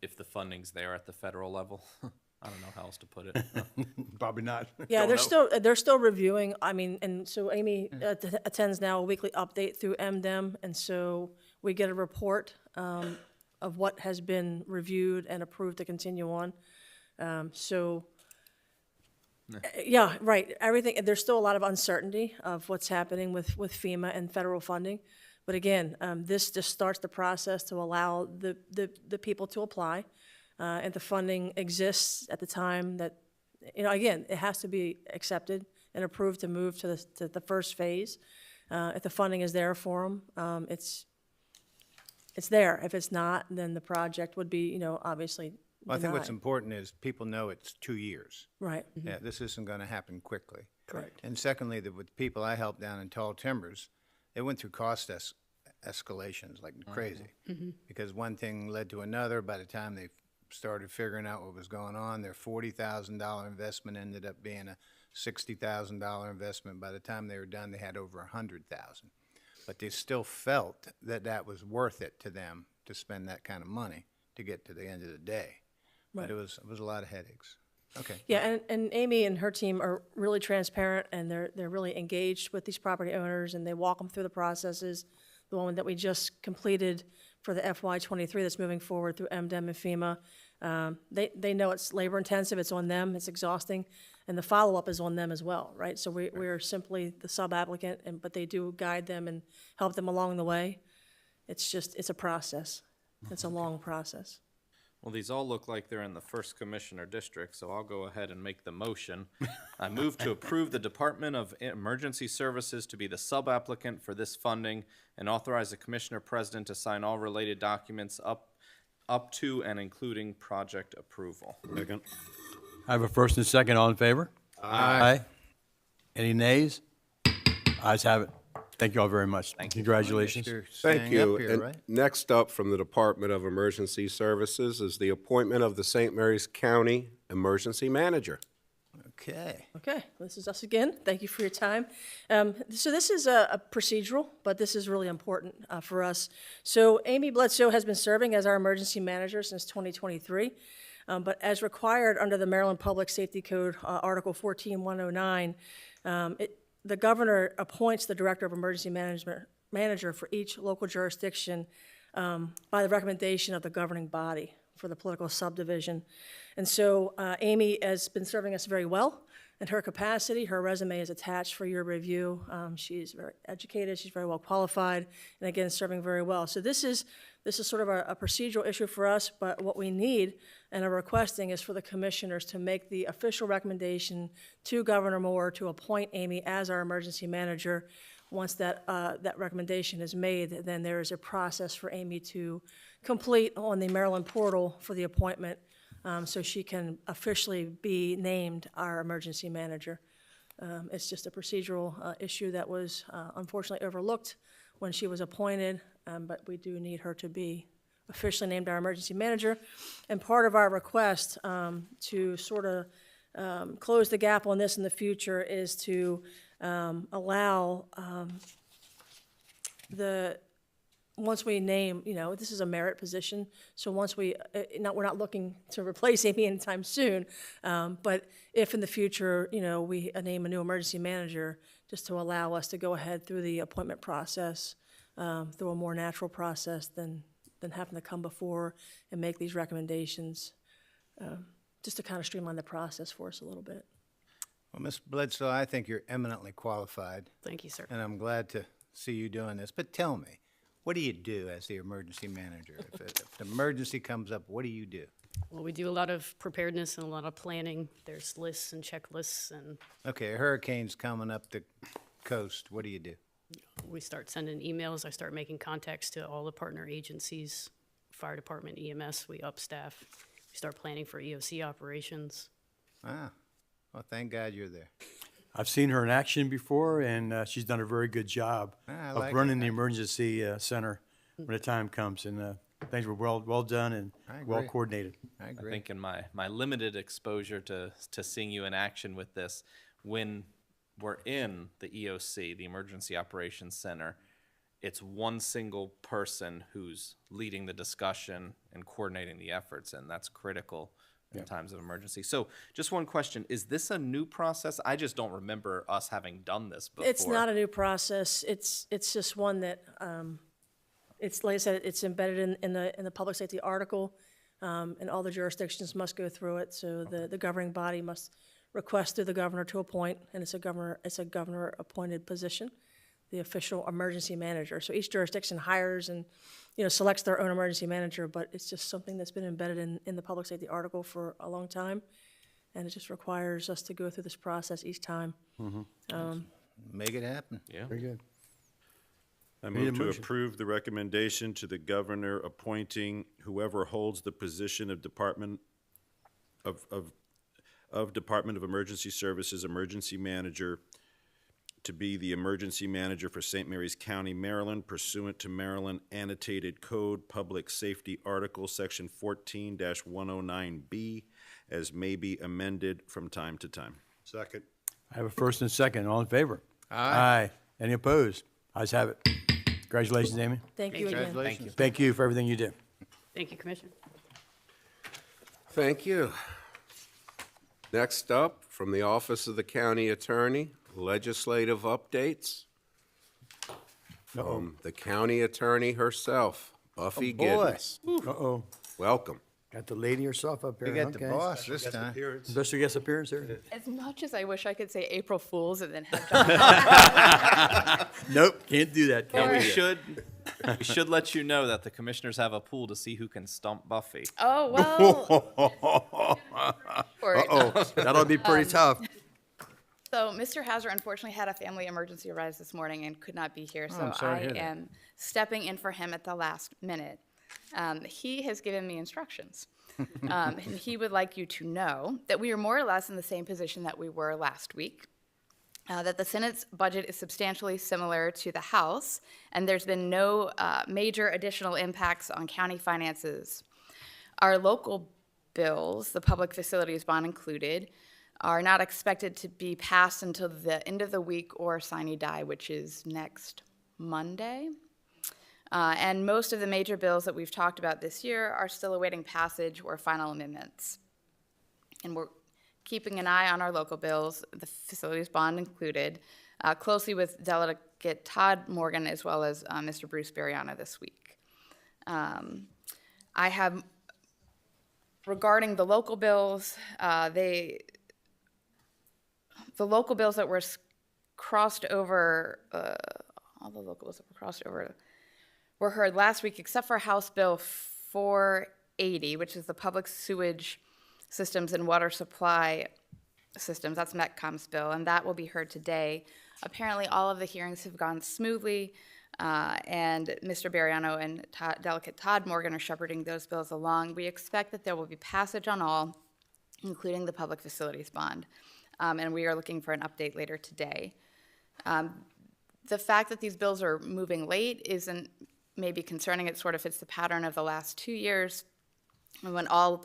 if the funding's there at the federal level? I don't know how else to put it. Probably not. yeah, they're still reviewing. And so Amy attends now a weekly update through MDEM, and so we get a report of what has been reviewed and approved to continue on. Yeah, right. Everything. There's still a lot of uncertainty of what's happening with FEMA and federal funding, but again, this just starts the process to allow the people to apply. And the funding exists at the time that, again, it has to be accepted and approved to move to the first phase. If the funding is there for them, it's there. If it's not, then the project would be, obviously Well, I think what's denied. important is people know it's 2 years. Right. Yeah, this isn't going to happen quickly. Correct. And secondly, with people I helped down in Tall Timbers, they went through cost escalations like crazy. Because one thing led to another. By the time they started figuring out what was going on, their $40,000 investment ended up being a $60,000 investment. By the time they were done, they had over $100,000. But they still felt that was worth it to them to spend that kind of money to get to the end of the day. Right. But it was a lot of headaches. Okay. Yeah, and Amy and her team are really transparent, and they're really engaged with these property owners, and they walk them through the processes. The one that we just completed for the FY23 that's moving forward through MDEM and FEMA, they know it's labor intensive, it's on them, it's exhausting, and the follow-up is on them as well, right? So we're simply the sub-applicant, but they do guide them and help them along the way. It's a process. It's a long process. Well, these all look like they're in the first commissioner district, so I'll go ahead and make the motion. I move to approve the Department of Emergency Services to be the sub-applicant for this funding and authorize the commissioner president to sign all related documents up to and including project approval. Second. I have a first and second. All in favor? Aye. Any nays? Ayes have it. Thank you all very much. Congratulations. You're Thank staying you. up here, And right? next up from the Department of Emergency Services is the appointment of the St. Mary's County Emergency Manager. Okay. Okay, this is us again. Thank you for your time. So this is a procedural, but this is really important for us. So Amy Bledsoe has been serving as our emergency manager since 2023, but as required under the Maryland Public Safety Code, Article 14109, the governor appoints the director of emergency manager for each local jurisdiction by the recommendation of the governing body for the political subdivision. And so Amy has been serving us very well in her capacity. Her resume is attached for your review. She's very educated, she's very well qualified, and again, serving very well. So this is sort of a procedural issue for us, but what we need and are requesting is for the commissioners to make the official recommendation to Governor Moore to appoint Amy as our emergency manager. Once that recommendation is made, then there is a process for Amy to complete on the Maryland portal for the appointment, so she can officially be named our emergency manager. It's just a procedural issue that was unfortunately overlooked when she was appointed, but we do need her to be officially named our emergency manager. And part of our request to sort of close the gap on this in the future is to allow once we name, this is a merit position, so once we're not looking to replace Amy anytime soon, but if in the future, we name a new emergency manager, just to allow us to go ahead through the appointment process, through a more natural process than having to come before and make these recommendations, just to kind of streamline the process for us a little bit. Well, Ms. Bledsoe, I think you're eminently qualified. Thank you, sir. And I'm glad to see you doing this. But tell me, what do you do as the emergency manager? If an emergency comes up, what do you do? Well, we do a lot of preparedness and a lot of planning. There's lists and checklists, and Okay, a hurricane's coming up the coast. What do you do? we start sending emails. I start making contacts to all the partner agencies, fire department, EMS. We up staff. We start planning for EOC operations. Ah, well, thank God you're there. I've seen her in action before, and she's done a very good job I of like running it. the emergency center when the time comes. And things were well done and I well agree. coordinated. I I agree. think in my limited exposure to seeing you in action with this, when we're in the EOC, the Emergency Operations Center, it's one single person who's leading the discussion and coordinating the efforts, and that's critical in times of emergency. So just one question, is this a new process? I just don't remember us having done this before. It's not a new process. It's just one that, it's, like I said, it's embedded in the public safety article, and all the jurisdictions must go through it. So the governing body must request through the governor to appoint, and it's a governor appointed position, the official emergency manager. So each jurisdiction hires and, selects their own emergency manager, but it's just something that's been embedded in the public safety article for a long time. And it just requires us to go through this process each time. Make it happen. Yeah. Very good. I Need a move to motion. approve the recommendation to the governor appointing whoever holds the position of Department of Emergency Services Emergency Manager to be the emergency manager for St. Mary's County, Maryland, pursuant to Maryland Annotated Code Public Safety Article, Section 14-109B, as may be amended from time to time. Second. I have a first and second. All in favor? Aye. Any opposed? Ayes have it. Congratulations, Amy. Thank you again. Congratulations. Thank you for everything you did. Thank you, Commissioner. Thank you. Next up, from the Office of the County Attorney, legislative updates from the county attorney herself, Buffy boy. Giddens. Uh-oh. Welcome. Got the lady herself up here. We got the Okay. boss this time. Special guest appearance here? As much as I wish I could say April Fools and then have John. Nope, can't do that. And we Can't. should let you know that the commissioners have a pool to see who can stump Buffy. Oh, well. Uh-oh, that'll be pretty tough. So Mr. Hauser unfortunately had a family emergency arise this morning and could not be here, so I'm sorry to I hear that. am stepping in for him at the last minute. He has given me instructions. And he would like you to know that we are more or less in the same position that we were last week, that the Senate's budget is substantially similar to the House, and there's been no major additional impacts on county finances. Our local bills, the public facilities bond included, are not expected to be passed until the end of the week or sine die, which is next Monday. And most of the major bills that we've talked about this year are still awaiting passage or final amendments. And we're keeping an eye on our local bills, the facilities bond included, closely with Delegate Todd Morgan as well as Mr. Bruce Bariano this week. I have, regarding the local bills, the local bills that were crossed over, all the local bills that were crossed over were heard last week, except for House Bill 480, which is the Public Sewage Systems and Water Supply Systems. That's METCOM's bill, and that will be heard today. Apparently, all of the hearings have gone smoothly, and Mr. Bariano and Delegate Todd Morgan are shepherding those bills along. We expect that there will be passage on all, including the public facilities bond. and we are looking for an update later today. The fact that these bills are moving late isn't maybe concerning. It sort of fits the pattern of the last 2 years, when all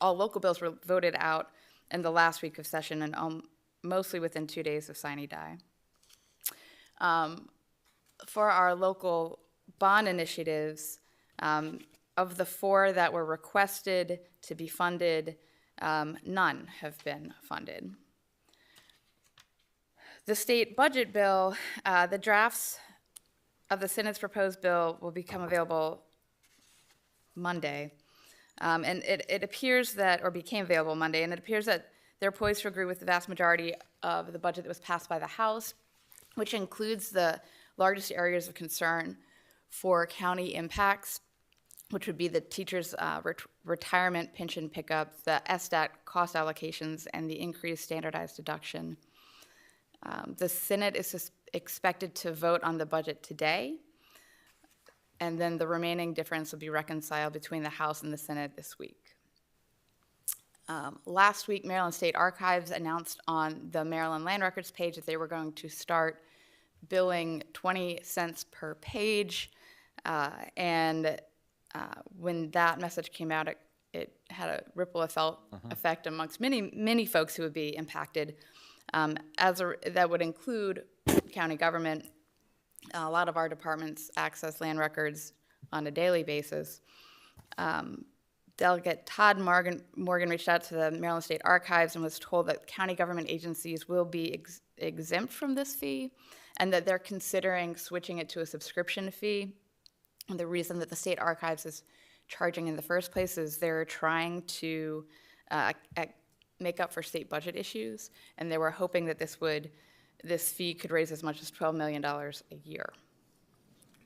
local bills were voted out in the last week of session, and mostly within 2 days of sine die. For our local bond initiatives, of the 4 that were requested to be funded, none have been funded. The state budget bill, the drafts of the Senate's proposed bill will become available Monday. And it appears that, or became available Monday, and it appears that they're poised to agree with the vast majority of the budget that was passed by the House, which includes the largest areas of concern for county impacts, which would be the teachers' retirement pension pickup, the SDAT cost allocations, and the increased standardized deduction. The Senate is expected to vote on the budget today, and then the remaining difference will be reconciled between the House and the Senate this week. Last week, Maryland State Archives announced on the Maryland Land Records page that they were going to start billing 20 cents per page, and when that message came out, it had a ripple effect amongst many folks who would be impacted. That would include county government. A lot of our departments access land records on a daily basis. Delegate Todd Morgan reached out to the Maryland State Archives and was told that county government agencies will be exempt from this fee, and that they're considering switching it to a subscription fee. And the reason that the State Archives is charging in the first place is they're trying to make up for state budget issues, and they were hoping that this fee could raise as much as $12 million a year.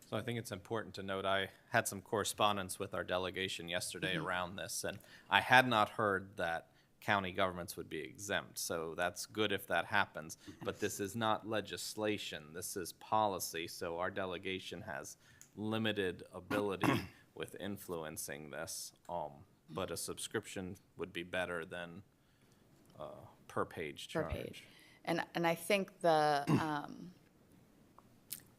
So I think it's important to note, I had some correspondence with our delegation yesterday around this, and I had not heard that county governments would be exempt, so that's good if that happens. But this is not legislation, this is policy, so our delegation has limited ability with influencing this, but a subscription would be better than per page charge. Per page. And I think the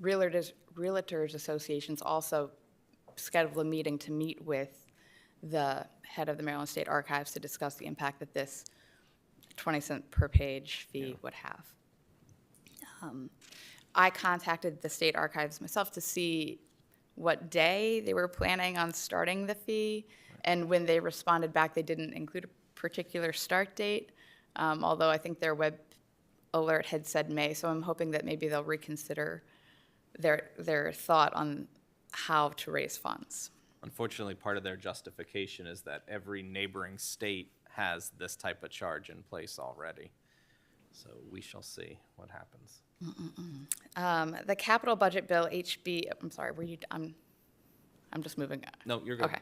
Realtors Associations also scheduled a meeting to meet with the head of the Maryland State Archives to discuss the impact that this 20-cent per page fee would have. I contacted the State Archives myself to see what day they were planning on starting the fee, and when they responded back, they didn't include a particular start date, although I think their web alert had said May, so I'm hoping that maybe they'll reconsider their thought on how to raise funds. Unfortunately, part of their justification is that every neighboring state has this type of charge in place already. So we shall see what happens. The capital budget bill, HB, I'm sorry, I'm just moving. No, you're good. Okay.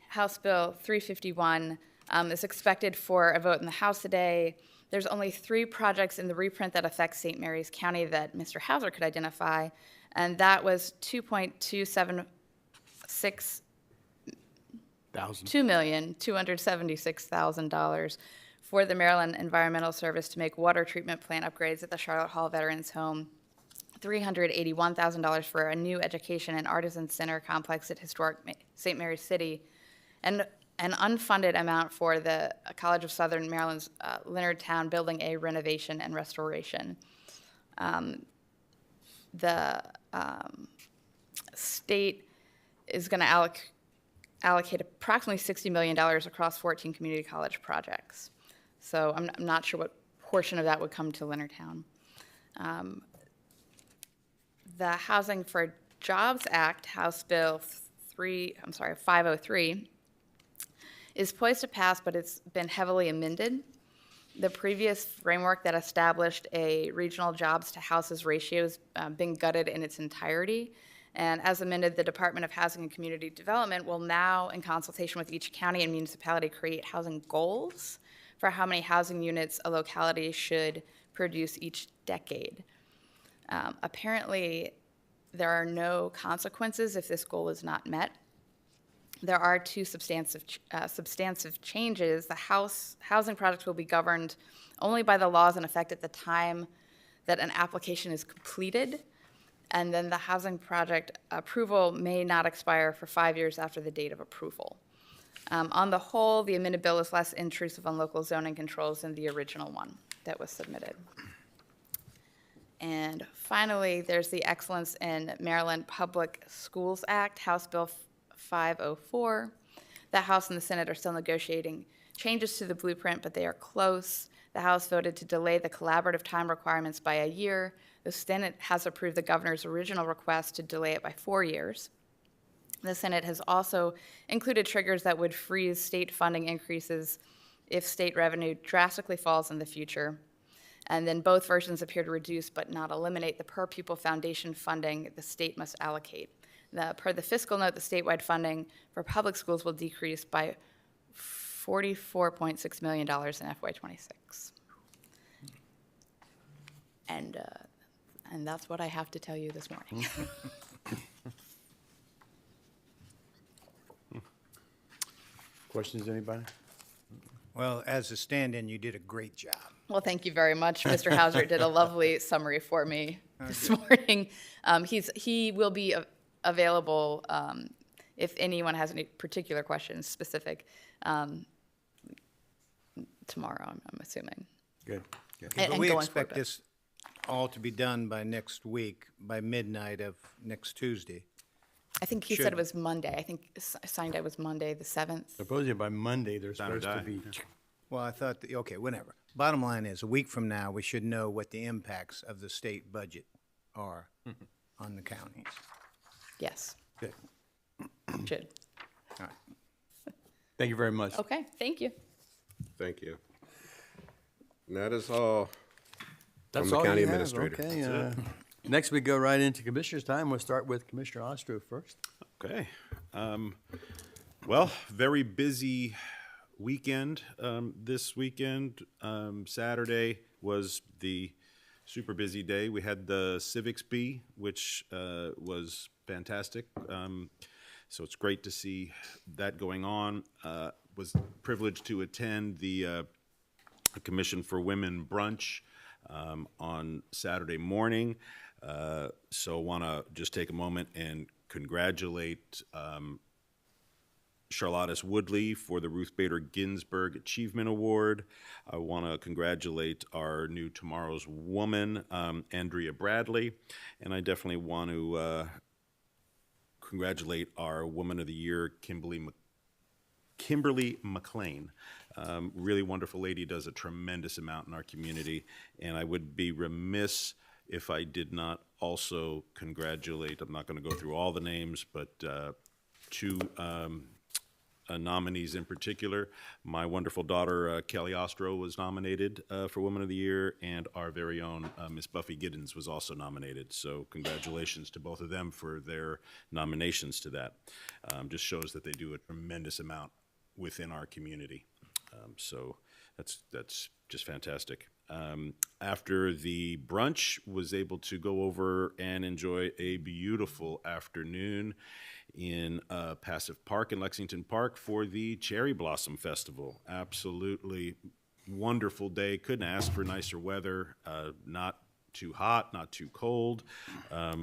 House Bill 351 is expected for a vote in the House today. There's only 3 projects in the reprint that affect St. Mary's County that Mr. Hauser could identify, and that was $2,276,000 for the Maryland Environmental Service to make water treatment plant upgrades at the Charlotte Hall Veterans Home, $381,000 for a new education and artisan center complex at historic St. Mary's City, and an unfunded amount for the College of Southern Maryland's Leonardtown Building A renovation and restoration. The state is going to allocate approximately $60 million across 14 community college projects. So I'm not sure what portion of that would come to Leonardtown. The Housing for Jobs Act, House Bill 503, is poised to pass, but it's been heavily amended. The previous framework that established a regional jobs to houses ratio has been gutted in its entirety. And as amended, the Department of Housing and Community Development will now, in consultation with each county and municipality, create housing goals for how many housing units a locality should produce each decade. Apparently, there are no consequences if this goal is not met. there are two substantive changes. The housing project will be governed only by the laws in effect at the time that an application is completed, and then the housing project approval may not expire for 5 years after the date of approval. On the whole, the amended bill is less intrusive on local zoning controls than the original one that was submitted. And finally, there's the Excellence in Maryland Public Schools Act, House Bill 504. The House and the Senate are still negotiating changes to the blueprint, but they are close. The House voted to delay the collaborative time requirements by a year. The Senate has approved the governor's original request to delay it by 4 years. The Senate has also included triggers that would freeze state funding increases if state revenue drastically falls in the future. And then both versions appear to reduce but not eliminate the per pupil foundation funding the state must allocate. Per the fiscal note, the statewide funding for public schools will decrease by $44.6 million in FY26. And that's what I have to tell you this morning. Questions, anybody? Well, as a stand-in, you did a great job. Well, thank you very much. Mr. Hauser did a lovely summary for me this morning. He will be available if anyone has any particular questions specific tomorrow, I'm assuming. Good. But we expect this all to be done by next week, by midnight of next Tuesday. I think he said it was Monday. I think signed it was Monday, the 7th. Supposedly by Monday, they're supposed to be. Well, I thought, okay, whatever. Bottom line is, a week from now, we should know what the impacts of the state budget are on the counties. Yes. Good. Should. All right. Thank you very much. Okay, thank you. Thank you. And that is all That's from the all county you have, administrator. okay. Next, we go right into Commissioner's time. We'll start with Commissioner Ostro first. Okay. Well, very busy weekend this weekend. Saturday was the super busy day. We had the Civics Bee, which was fantastic. So it's great to see that going on. Was privileged to attend the Commission for Women brunch on Saturday morning. So want to just take a moment and congratulate Charlottes Woodley for the Ruth Bader Ginsburg Achievement Award. I want to congratulate our new Tomorrow's Woman, Andrea Bradley, and I definitely want to congratulate our Woman of the Year, Kimberly McLean. Really wonderful lady, does a tremendous amount in our community, and I would be remiss if I did not also congratulate, I'm not going to go through all the names, but two nominees in particular. My wonderful daughter, Kelly Ostro, was nominated for Woman of the Year, and our very own Miss Buffy Giddens was also nominated. So congratulations to both of them for their nominations to that. Just shows that they do a tremendous amount within our community. So that's just fantastic. After the brunch, was able to go over and enjoy a beautiful afternoon in Passive Park in Lexington Park for the Cherry Blossom Festival. Absolutely wonderful day. Couldn't ask for nicer weather. Not too hot, not too cold.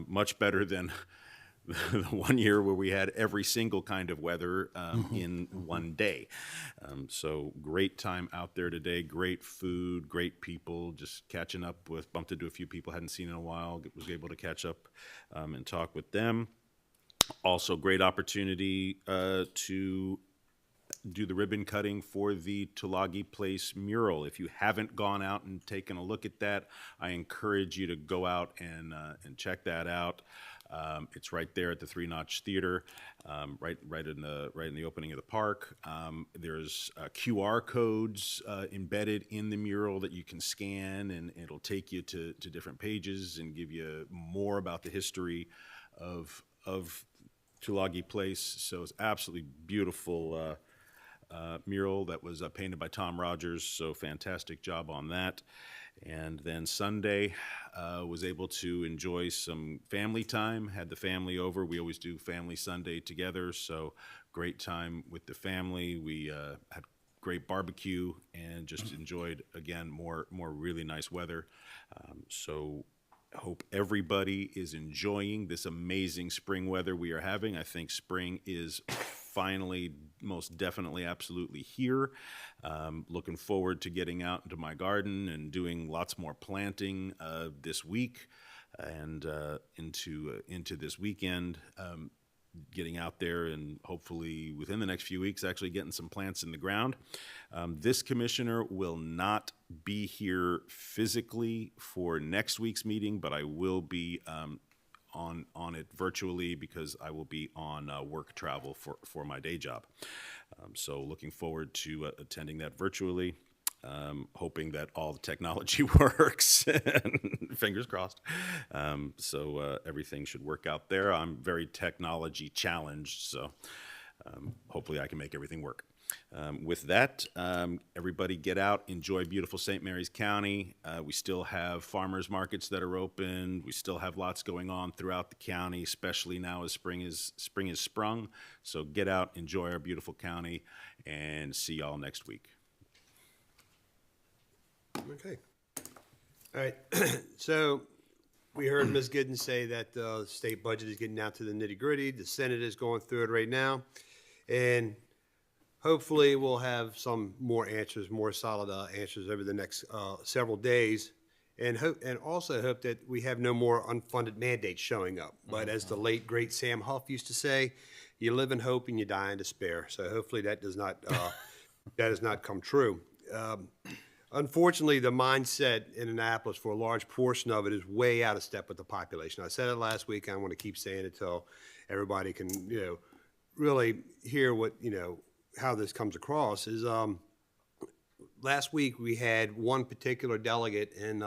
Much better than the 1 year where we had every single kind of weather in one day. So great time out there today, great food, great people, just catching up with, bumped into a few people I hadn't seen in a while, was able to catch up and talk with them. Also great opportunity to do the ribbon cutting for the Tulagi Place mural. If you haven't gone out and taken a look at that, I encourage you to go out and check that out. It's right there at the Three Notch Theater, right in the opening of the park. There's QR codes embedded in the mural that you can scan, and it'll take you to different pages and give you more about the history of Tulagi Place. So it's absolutely beautiful mural that was painted by Tom Rogers. So fantastic job on that. And then Sunday, was able to enjoy some family time, had the family over. We always do Family Sunday together, so great time with the family. We had great barbecue and just enjoyed, again, more really nice weather. So hope everybody is enjoying this amazing spring weather we are having. I think spring is finally, most definitely, absolutely here. Looking forward to getting out into my garden and doing lots more planting this week and into this weekend. Getting out there and hopefully within the next few weeks actually getting some plants in the ground. This commissioner will not be here physically for next week's meeting, but I will be on it virtually because I will be on work travel for my day job. So looking forward to attending that virtually. Hoping that all the technology works, and fingers crossed. So everything should work out there. I'm very technology challenged, so hopefully I can make everything work. With that, everybody get out, enjoy beautiful St. Mary's County. We still have farmers markets that are open. We still have lots going on throughout the county, especially now as spring is sprung. So get out, enjoy our beautiful county, and see y'all next week. Okay. All right. So we heard Ms. Giddens say that the state budget is getting down to the nitty gritty. The Senate is going through it right now. And hopefully we'll have some more answers, more solid answers over the next several days. And also hope that we have no more unfunded mandates showing up. But as the late, great Sam Huff used to say, you live in hope and you die in despair. So hopefully that does not, that does not come true. Unfortunately, the mindset in Annapolis for a large portion of it is way out of step with the population. I said it last week, and I want to keep saying it until everybody can, really hear what, how this comes across. Is last week we had one particular delegate in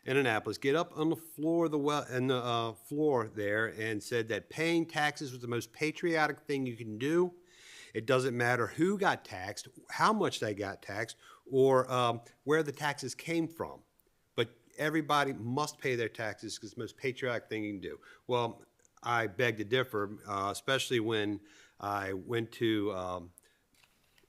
Annapolis get up on the floor of the floor there and said that paying taxes was the most patriotic thing you can do. It doesn't matter who got taxed, how much they got taxed, or where the taxes came from. But everybody must pay their taxes because it's the most patriotic thing you can do. Well, I beg to differ, especially when I went to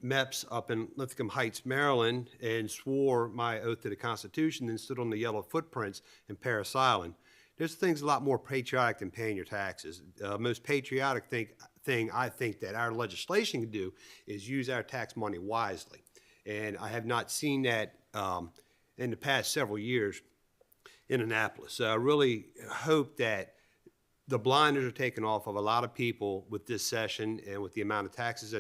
MEPS up in Lithicum Heights, Maryland, and swore my oath to the Constitution and stood on the yellow footprints in Parris Island. There's things a lot more patriotic than paying your taxes. Most patriotic thing I think that our legislation can do is use our tax money wisely. And I have not seen that in the past several years in Annapolis. So I really hope that the blinders are taken off of a lot of people with this session and with the amount of taxes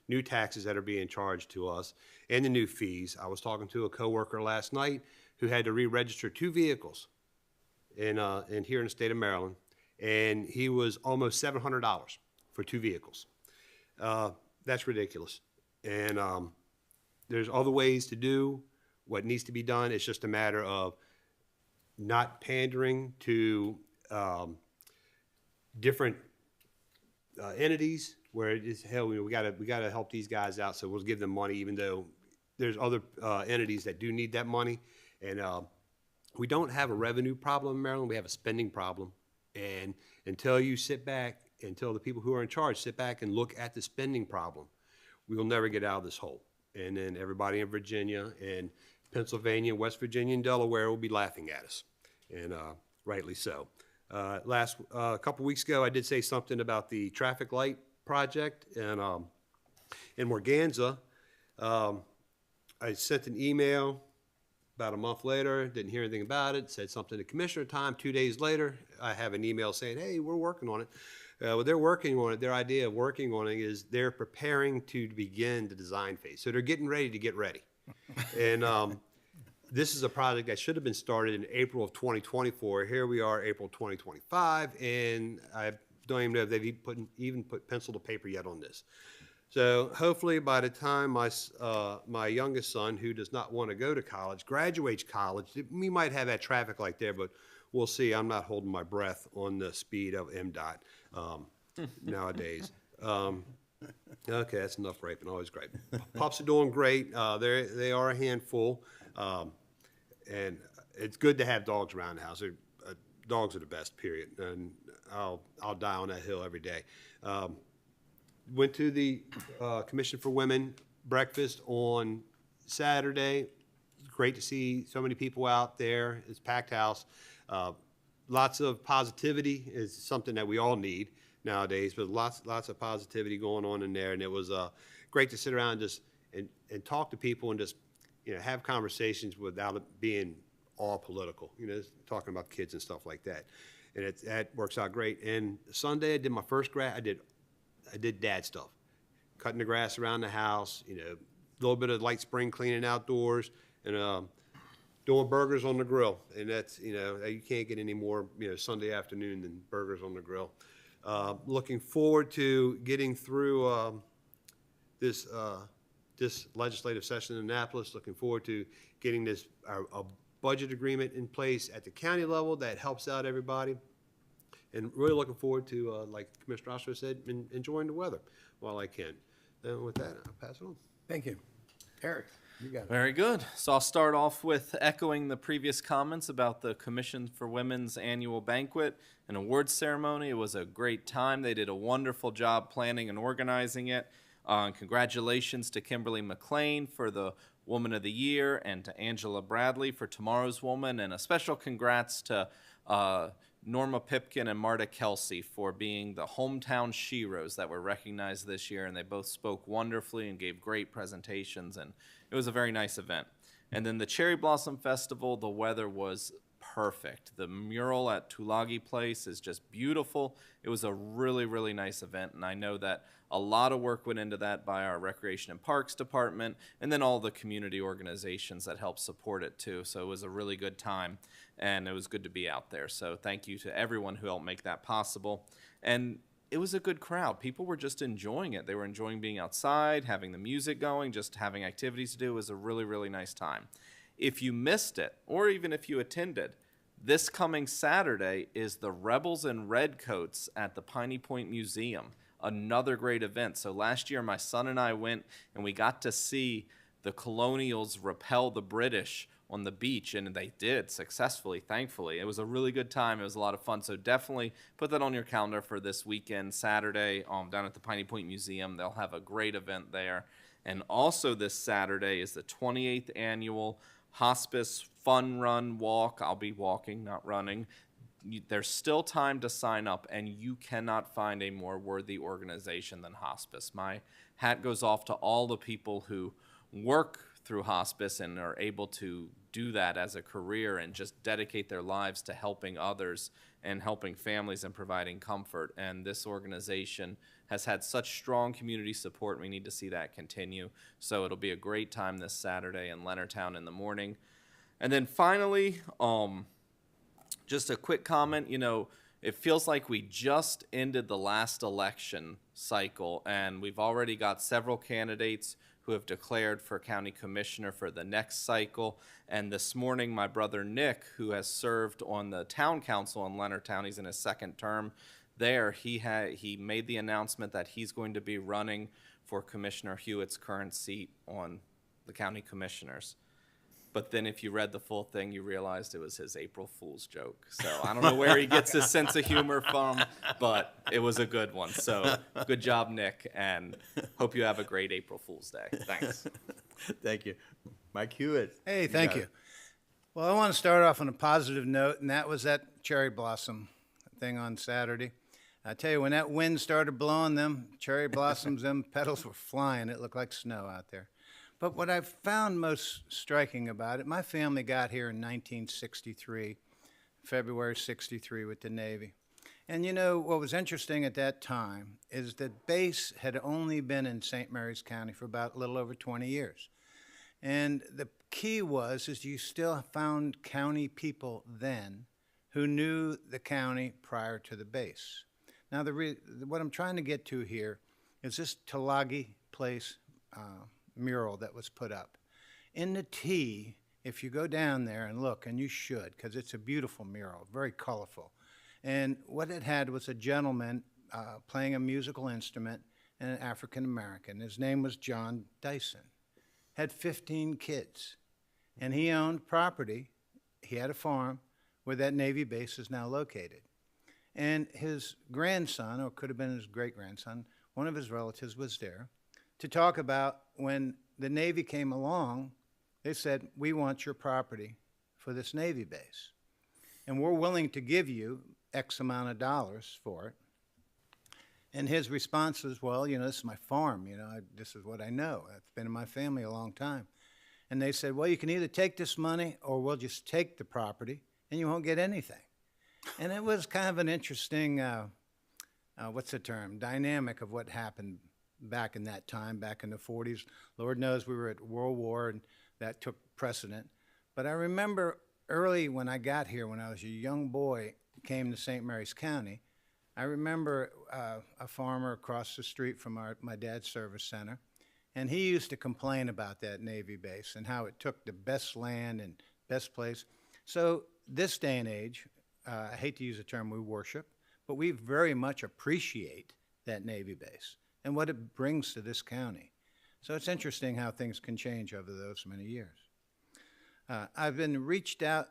new taxes that are being charged to us and the new fees. I was talking to a coworker last night who had to re-register 2 vehicles in here in the state of Maryland, and he was almost $700 for 2 vehicles. That's ridiculous. And there's other ways to do what needs to be done. It's just a matter of not pandering to different entities where it is, hell, we gotta help these guys out, so we'll give them money even though there's other entities that do need that money. And we don't have a revenue problem in Maryland, we have a spending problem. And until the people who are in charge sit back and look at the spending problem, we will never get out of this hole. And then everybody in Virginia and Pennsylvania, West Virginia, and Delaware will be laughing at us, and rightly so. A couple weeks ago, I did say something about the traffic light project and in Morganza. I sent an email about a month later, didn't hear anything about it, said something to Commissioner Time. 2 days later, I have an email saying, hey, we're working on it. Well, they're working on it. Their idea of working on it is they're preparing to begin the design phase. So they're getting ready to get ready. And this is a project that should have been started in April of 2024. Here we are, April 2025, and I don't even know if they've even put pencil to paper yet on this. So hopefully by the time my youngest son, who does not want to go to college, graduates college, we might have that traffic light there, but we'll see. I'm not holding my breath on the speed of MDOT nowadays. Okay, that's enough griping. Always gripe. Pups are doing great. They are a handful. and it's good to have dogs around the house. Dogs are the best, period. And I'll die on that hill every day. Went to the Commission for Women breakfast on Saturday. Great to see so many people out there. It's a packed house. Lots of positivity is something that we all need nowadays, but lots of positivity going on in there. And it was great to sit around and talk to people and just have conversations without it being all political. Talking about kids and stuff like that, and that works out great. And Sunday I did my first I did dad stuff, cutting the grass around the house. A little bit of light spring cleaning outdoors, and doing burgers on the grill. And that's you can't get any more Sunday afternoon than burgers on the grill. Looking forward to getting through this legislative session in Annapolis. Looking forward to getting this a budget agreement in place at the county level that helps out everybody. And really looking forward to, like Commissioner Oster said, enjoying the weather while I can. And with that, I'll pass it on. Thank you. Eric, you got it. Very good. So I'll start off with echoing the previous comments about the Commission for Women's annual banquet and awards ceremony. It was a great time. They did a wonderful job planning and organizing it. Congratulations to Kimberly McLean for the Woman of the Year and to Angela Bradley for Tomorrow's Woman, and a special congrats to Norma Pipkin and Marta Kelsey for being the hometown sheroes that were recognized this year, and they both spoke wonderfully and gave great presentations, and it was a very nice event. And then the Cherry Blossom Festival, the weather was perfect. The mural at Tulagi Place is just beautiful. It was a really, really nice event, and I know that a lot of work went into that by our Recreation and Parks Department, and then all the community organizations that helped support it too. So it was a really good time, and it was good to be out there. So thank you to everyone who helped make that possible. And it was a good crowd. People were just enjoying it. They were enjoying being outside, having the music going, just having activities to do. It was a really, really nice time. If you missed it, or even if you attended, this coming Saturday is the Rebels in Redcoats at the Piney Point Museum. Another great event. So last year, my son and I went, and we got to see the Colonials repel the British on the beach, and they did successfully, thankfully. It was a really good time. It was a lot of fun. So definitely put that on your calendar for this weekend, Saturday, down at the Piney Point Museum. They'll have a great event there. And also this Saturday is the 28th annual Hospice Fun Run Walk. I'll be walking, not running. There's still time to sign up, and you cannot find a more worthy organization than Hospice. My hat goes off to all the people who work through Hospice and are able to do that as a career and just dedicate their lives to helping others and helping families and providing comfort. And this organization has had such strong community support. We need to see that continue. So it'll be a great time this Saturday in Leonardtown in the morning. And then finally, just a quick comment, it feels like we just ended the last election cycle, and we've already got several candidates who have declared for county commissioner for the next cycle. And this morning, my brother Nick, who has served on the town council in Leonardtown, he's in his second term there, he made the announcement that he's going to be running for Commissioner Hewitt's current seat on the county commissioners. But then if you read the full thing, you realized it was his April Fool's joke. So I don't know where he gets his sense of humor from, but it was a good one. So good job, Nick, and hope you have a great April Fool's Day. Thanks. Thank you. Mike Hewitt. Hey, thank you. Well, I want to start off on a positive note, and that was that cherry blossom thing on Saturday. I tell you, when that wind started blowing, them cherry blossoms, them petals were flying. It looked like snow out there. But what I found most striking about it, my family got here in 1963, February 63 with the Navy. And what was interesting at that time is that base had only been in St. Mary's County for about a little over 20 years. And the key is you still found county people then who knew the county prior to the base. Now, what I'm trying to get to here is this Tulagi Place mural that was put up. In the T, if you go down there and look, and you should, because it's a beautiful mural, very colorful. And what it had was a gentleman playing a musical instrument, and an African American. His name was John Dyson. Had 15 kids, and he owned property he had a farm where that Navy base is now located. And his grandson, or could have been his great-grandson, one of his relatives was there to talk about when the Navy came along, they said, we want your property for this Navy base. And we're willing to give you X amount of dollars for it. And his response was, well, you know, this is my farm, you know, this is what I know. It's been in my family a long time. And they said, well, you can either take this money or we'll just take the property and you won't get anything. And it was kind of an interesting, what's the term, dynamic of what happened back in that time, back in the 40s. Lord knows we were at World War and that took precedent. But I remember early when I got here, when I was a young boy, came to St. Mary's County, I remember a farmer across the street from my dad's service center, and he used to complain about that Navy base and how it took the best land and best place. So this day and age, I hate to use the term we worship, but we very much appreciate that Navy base and what it brings to this county. So it's interesting how things can change over those many years. I've been reached out,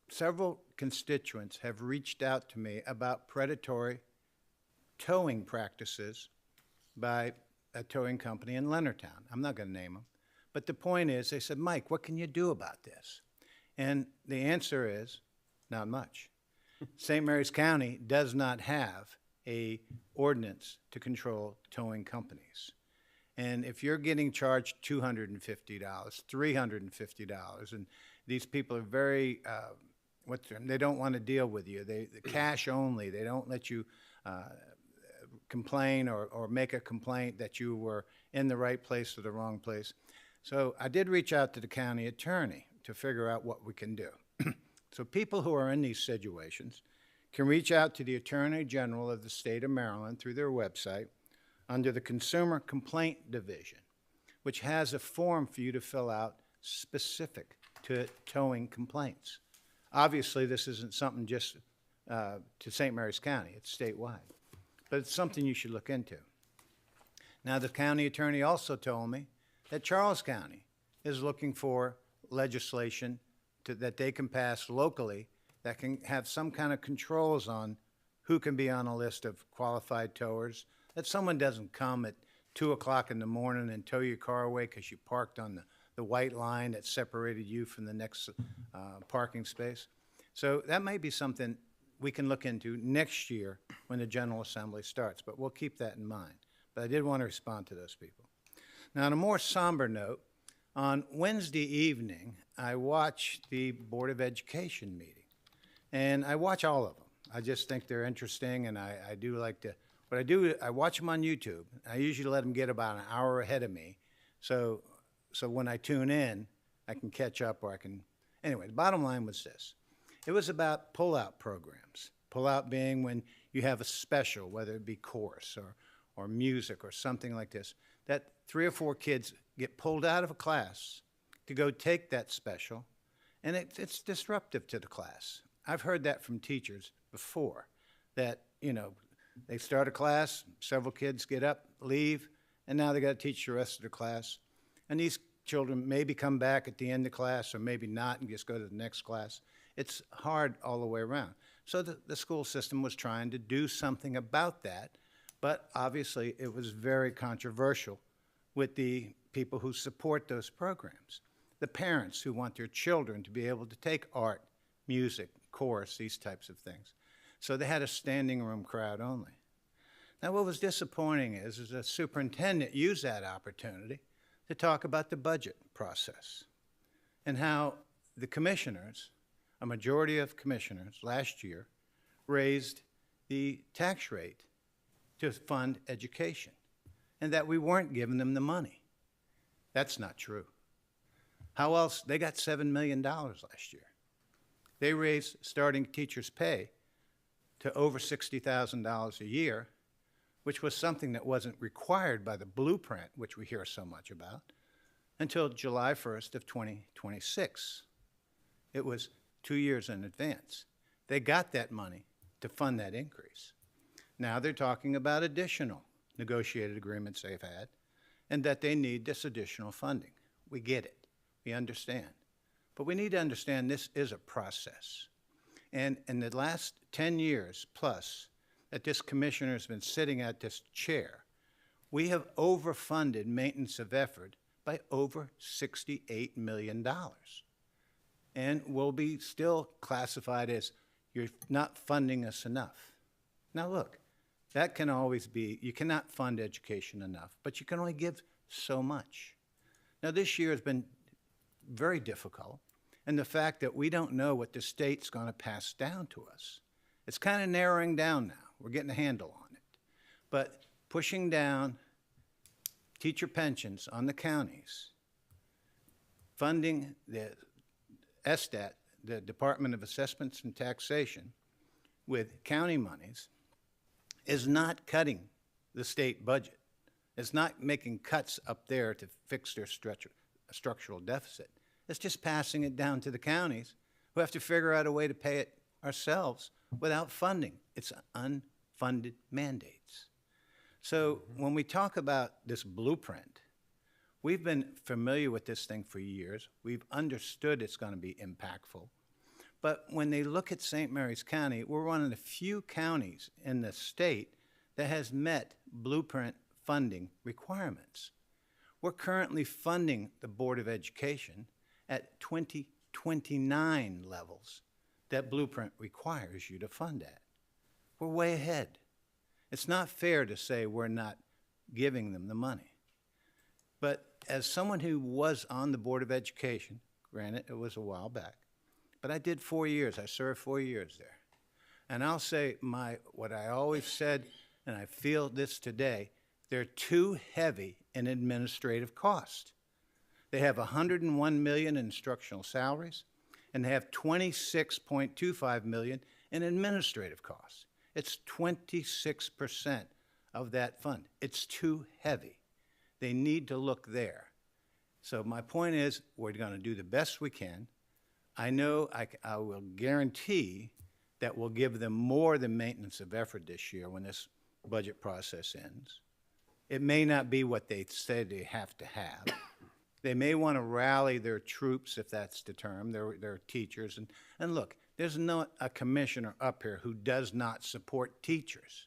several constituents have reached out to me about predatory towing practices by a towing company in Leonardtown. I'm not going to name them. But the point is, they said, Mike, what can you do about this? And the answer is, not much. St. Mary's County does not have a ordinance to control towing companies. And if you're getting charged $250, $350, and these people are very, they don't want to deal with you. They cash only. They don't let you complain or make a complaint that you were in the right place or the wrong place. So I did reach out to the county attorney to figure out what we can do. So people who are in these situations can reach out to the Attorney General of the state of Maryland through their website under the Consumer Complaint Division, which has a form for you to fill out specific to towing complaints. Obviously, this isn't something just to St. Mary's County. It's statewide. But it's something you should look into. Now, the county attorney also told me that Charles County is looking for legislation that they can pass locally that can have some kind of controls on who can be on a list of qualified towers, that someone doesn't come at 2 o'clock in the morning and tow your car away because you parked on the white line that separated you from the next parking space. So that might be something we can look into next year when the General Assembly starts, but we'll keep that in mind. But I did want to respond to those people. Now, on a more somber note, on Wednesday evening, I watched the Board of Education meeting, and I watch all of them. I just think they're interesting, and I do like to, what I do, I watch them on YouTube. I usually let them get about an hour ahead of me, so when I tune in, I can catch up or I can, anyway, the bottom line was this. It was about pull-out programs. Pull-out being when you have a special, whether it be chorus or music or something like this, that 3 or 4 kids get pulled out of a class to go take that special, and it's disruptive to the class. I've heard that from teachers before, that, you know, they start a class, several kids get up, leave, and now they got to teach the rest of the class. And these children maybe come back at the end of class or maybe not and just go to the next class. It's hard all the way around. So the school system was trying to do something about that, but obviously it was very controversial with the people who support those programs. The parents who want their children to be able to take art, music, chorus, these types of things. So they had a standing room crowd only. Now what was disappointing is the superintendent used that opportunity to talk about the budget process and how the commissioners, a majority of commissioners last year, raised the tax rate to fund education and that we weren't giving them the money. That's not true. How else? They got $7 million last year. They raised starting teachers' pay to over $60,000 a year, which was something that wasn't required by the blueprint, which we hear so much about, until July 1st of 2026. It was 2 years in advance. They got that money to fund that increase. Now they're talking about additional negotiated agreements they've had and that they need this additional funding. We get it. We understand. But we need to understand this is a process. And in the last 10 years plus that this commissioner has been sitting at this chair, we have overfunded maintenance of effort by over $68 million. And will be still classified as you're not funding us enough. Now look, that can always be, you cannot fund education enough, but you can only give so much. Now this year has been very difficult, and the fact that we don't know what the state's going to pass down to us. It's kind of narrowing down now. We're getting a handle on it. But pushing down teacher pensions on the counties, funding the SDAT, the Department of Assessments and Taxation, with county monies, is not cutting the state budget. It's not making cuts up there to fix their structural deficit. It's just passing it down to the counties who have to figure out a way to pay it ourselves without funding. It's unfunded mandates. So when we talk about this blueprint, we've been familiar with this thing for years. We've understood it's going to be impactful. But when they look at St. Mary's County, we're one of the few counties in the state that has met blueprint funding requirements. We're currently funding the Board of Education at 2029 levels that blueprint requires you to fund at. We're way ahead. It's not fair to say we're not giving them the money. But as someone who was on the Board of Education, granted it was a while back, but I did 4 years. I served 4 years there. And I'll say what I always said, and I feel this today, they're too heavy in administrative cost. They have $101 million in instructional salaries, and they have $26.25 million in administrative costs. It's 26% of that fund. It's too heavy. They need to look there. So my point is, we're going to do the best we can. I know I will guarantee that we'll give them more than maintenance of effort this year when this budget process ends. It may not be what they said they have to have. They may want to rally their troops, if that's the term, their teachers. And look, there's not a commissioner up here who does not support teachers.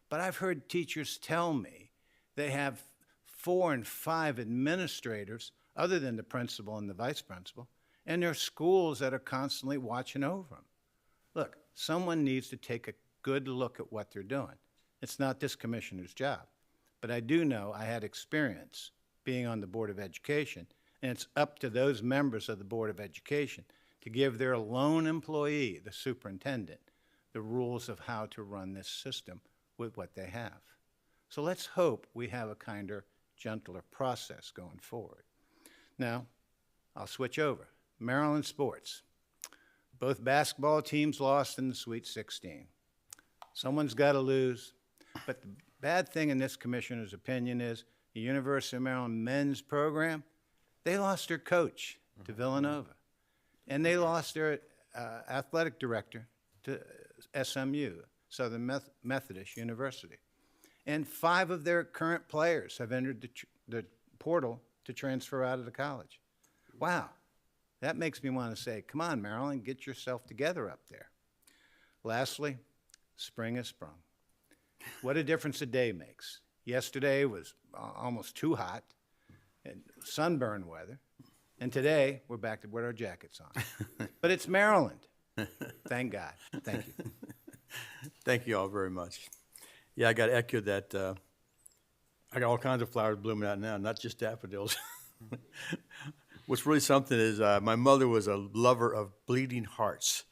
But I've heard teachers tell me they have 4 and 5 administrators, other than the principal and the vice principal, in their schools that are constantly watching over them. Look, someone needs to take a good look at what they're doing. It's not this commissioner's job. But I do know I had experience being on the Board of Education, and it's up to those members of the Board of Education to give their lone employee, the superintendent, the rules of how to run this system with what they have. So let's hope we have a kinder, gentler process going forward. Now, I'll switch over. Maryland sports. Both basketball teams lost in the Sweet 16. Someone's got to lose, but the bad thing in this commissioner's opinion is the University of Maryland men's program, they lost their coach to Villanova, and they lost their athletic director to SMU, Southern Methodist University. And 5 of their current players have entered the portal to transfer out of the college. Wow, that makes me want to say, come on, Maryland, get yourself together up there. Lastly, spring has sprung. What a difference a day makes. Yesterday was almost too hot and sunburn weather, and today we're back to with our jackets on. But it's Maryland. Thank God. Thank you. Thank you all very much. Yeah, I got to echo that. I got all kinds of flowers blooming out now, not just daffodils. What's really something is my mother was a lover of bleeding hearts.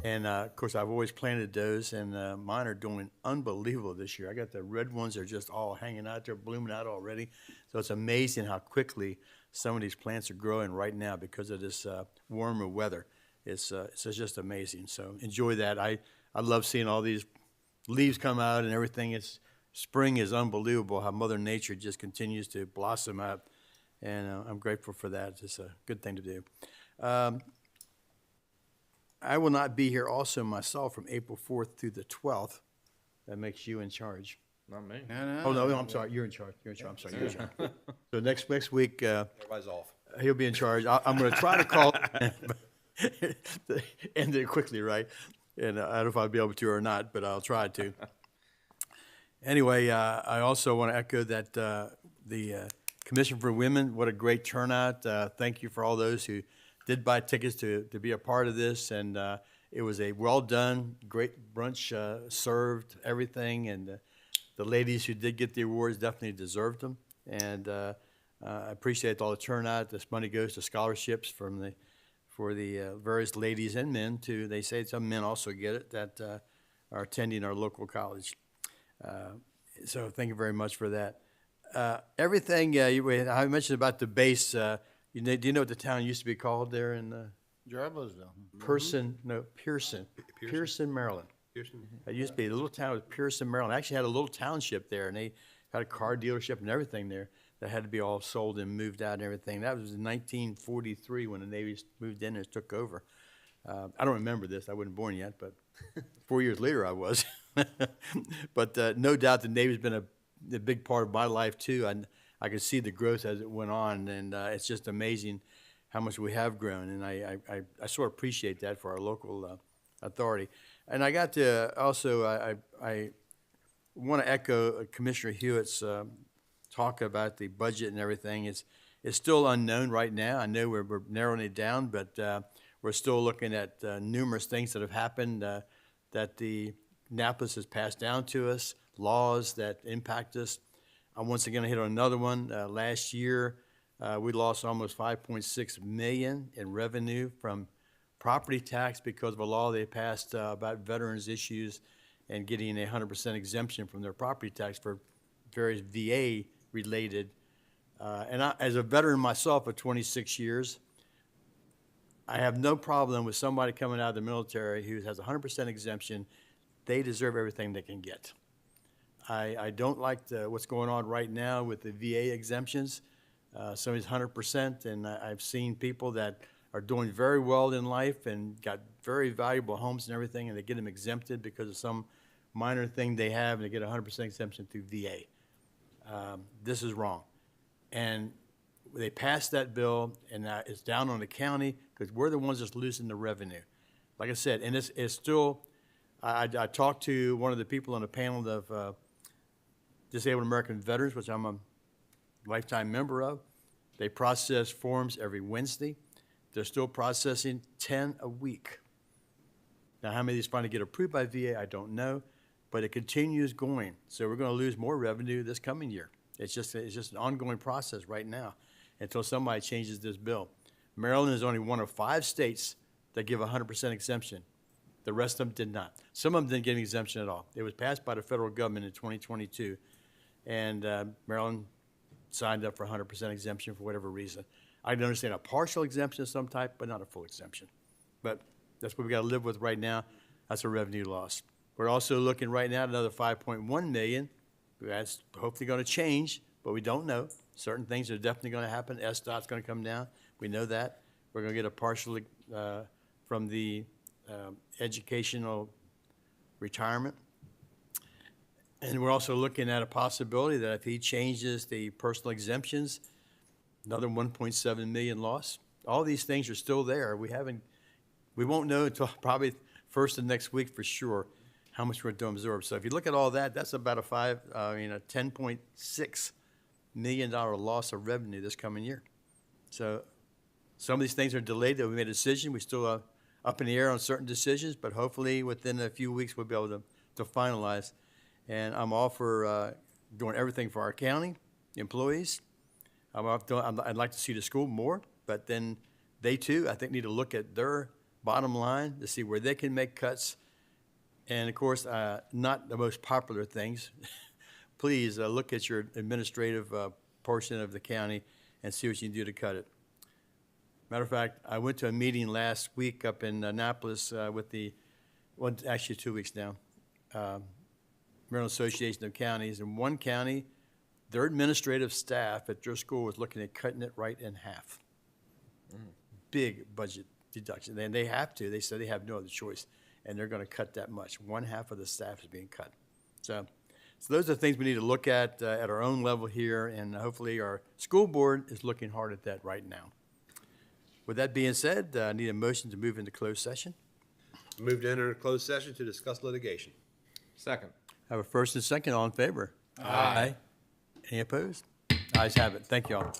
And, of course, I've always planted those, and mine are doing unbelievable this year. I got the red ones that are just all hanging out there, blooming out already. So it's amazing how quickly some of these plants are growing right now because of this warmer weather. It's just amazing. So enjoy that. I love seeing all these leaves come out and everything. Spring is unbelievable how Mother Nature just continues to blossom out, and I'm grateful for that. It's a good thing to do. I will not be here also myself from April 4th through the 12th. That makes you in charge. Not me. Oh, no, I'm sorry. You're in charge. You're in charge. I'm sorry. You're in charge. So next week. Everybody's off. he'll be in charge. I'm going to try to call end it quickly, right? And I don't know if I'll be able to or not, but I'll try to. Anyway, I also want to echo that the Commission for Women, what a great turnout. Thank you for all those who did buy tickets to be a part of this, and it was a well-done, great brunch served, everything, and the ladies who did get the awards definitely deserved them, and I appreciate all the turnout. This money goes to scholarships for the various ladies and men, too. They say some men also get it that are attending our local college. So thank you very much for that. Everything I mentioned about the base, do you know what the town used to be called there in Jarboesville. Pearson, Maryland. Pearson. It used to be a little town of Pearson, Maryland. Actually had a little township there, and they had a car dealership and everything there that had to be all sold and moved out and everything. That was in 1943 when the Navy moved in and took over. I don't remember this. I wasn't born yet, but 4 years later I was. But no doubt the Navy's been a big part of my life, too. I could see the growth as it went on, and it's just amazing how much we have grown, and I sort of appreciate that for our local authority. And I got to also, I want to echo Commissioner Hewitt's talk about the budget and everything. It's still unknown right now. I know we're narrowing it down, but we're still looking at numerous things that have happened that the Annapolis has passed down to us, laws that impact us. I'm once again hit on another one. Last year, we lost almost $5.6 million in revenue from property tax because of a law they passed about veterans issues and getting a 100% exemption from their property tax for various VA-related. And as a veteran myself of 26 years, I have no problem with somebody coming out of the military who has a 100% exemption. They deserve everything they can get. I don't like what's going on right now with the VA exemptions. Somebody's 100%, and I've seen people that are doing very well in life and got very valuable homes and everything, and they get them exempted because of some minor thing they have, and they get a 100% exemption through VA. This is wrong. And they passed that bill, and it's down on the county because we're the ones that's losing the revenue. Like I said, and it's still, I talked to one of the people on the panel of Disabled American Veterans, which I'm a lifetime member of. They process forms every Wednesday. They're still processing 10 a week. Now, how many of these finally get approved by VA, I don't know, but it continues going. So we're going to lose more revenue this coming year. It's just an ongoing process right now until somebody changes this bill. Maryland is only one of 5 states that give 100% exemption. The rest of them did not. Some of them didn't get an exemption at all. It was passed by the federal government in 2022, and Maryland signed up for 100% exemption for whatever reason. I can understand a partial exemption of some type, but not a full exemption. But that's what we got to live with right now. That's a revenue loss. We're also looking right now at another $5.1 million. That's hopefully going to change, but we don't know. Certain things are definitely going to happen. SDOT's going to come down. We know that. We're going to get a partial from the educational retirement. And we're also looking at a possibility that if he changes the personal exemptions, another 1.7 million loss. All these things are still there. We won't know until probably first of next week for sure how much we're going to absorb. So if you look at all that, that's about a $10.6 million loss of revenue this coming year. So some of these things are delayed. That we made a decision. We still are up in the air on certain decisions, but hopefully within a few weeks we'll be able to finalize. And I'm all for doing everything for our county employees. I'd like to see the school more, but then they too, I think, need to look at their bottom line to see where they can make cuts. And of course, not the most popular things. Please look at your administrative portion of the county and see what you can do to cut it. Matter of fact, I went to a meeting last week up in Annapolis with actually 2 weeks now, Maryland Association of Counties. In one county, their administrative staff at their school was looking at cutting it right in half. Big budget deduction. And they have to. They said they have no other choice. And they're going to cut that much. 1/2 of the staff is being cut. So those are things we need to look at our own level here. And hopefully our school board is looking hard at that right now. With that being said, I need a motion to move into closed session. Move to enter a closed session to discuss litigation. Second. Have a first and second, all in favor? Aye. Any opposed? Ayes have it. Thank you all.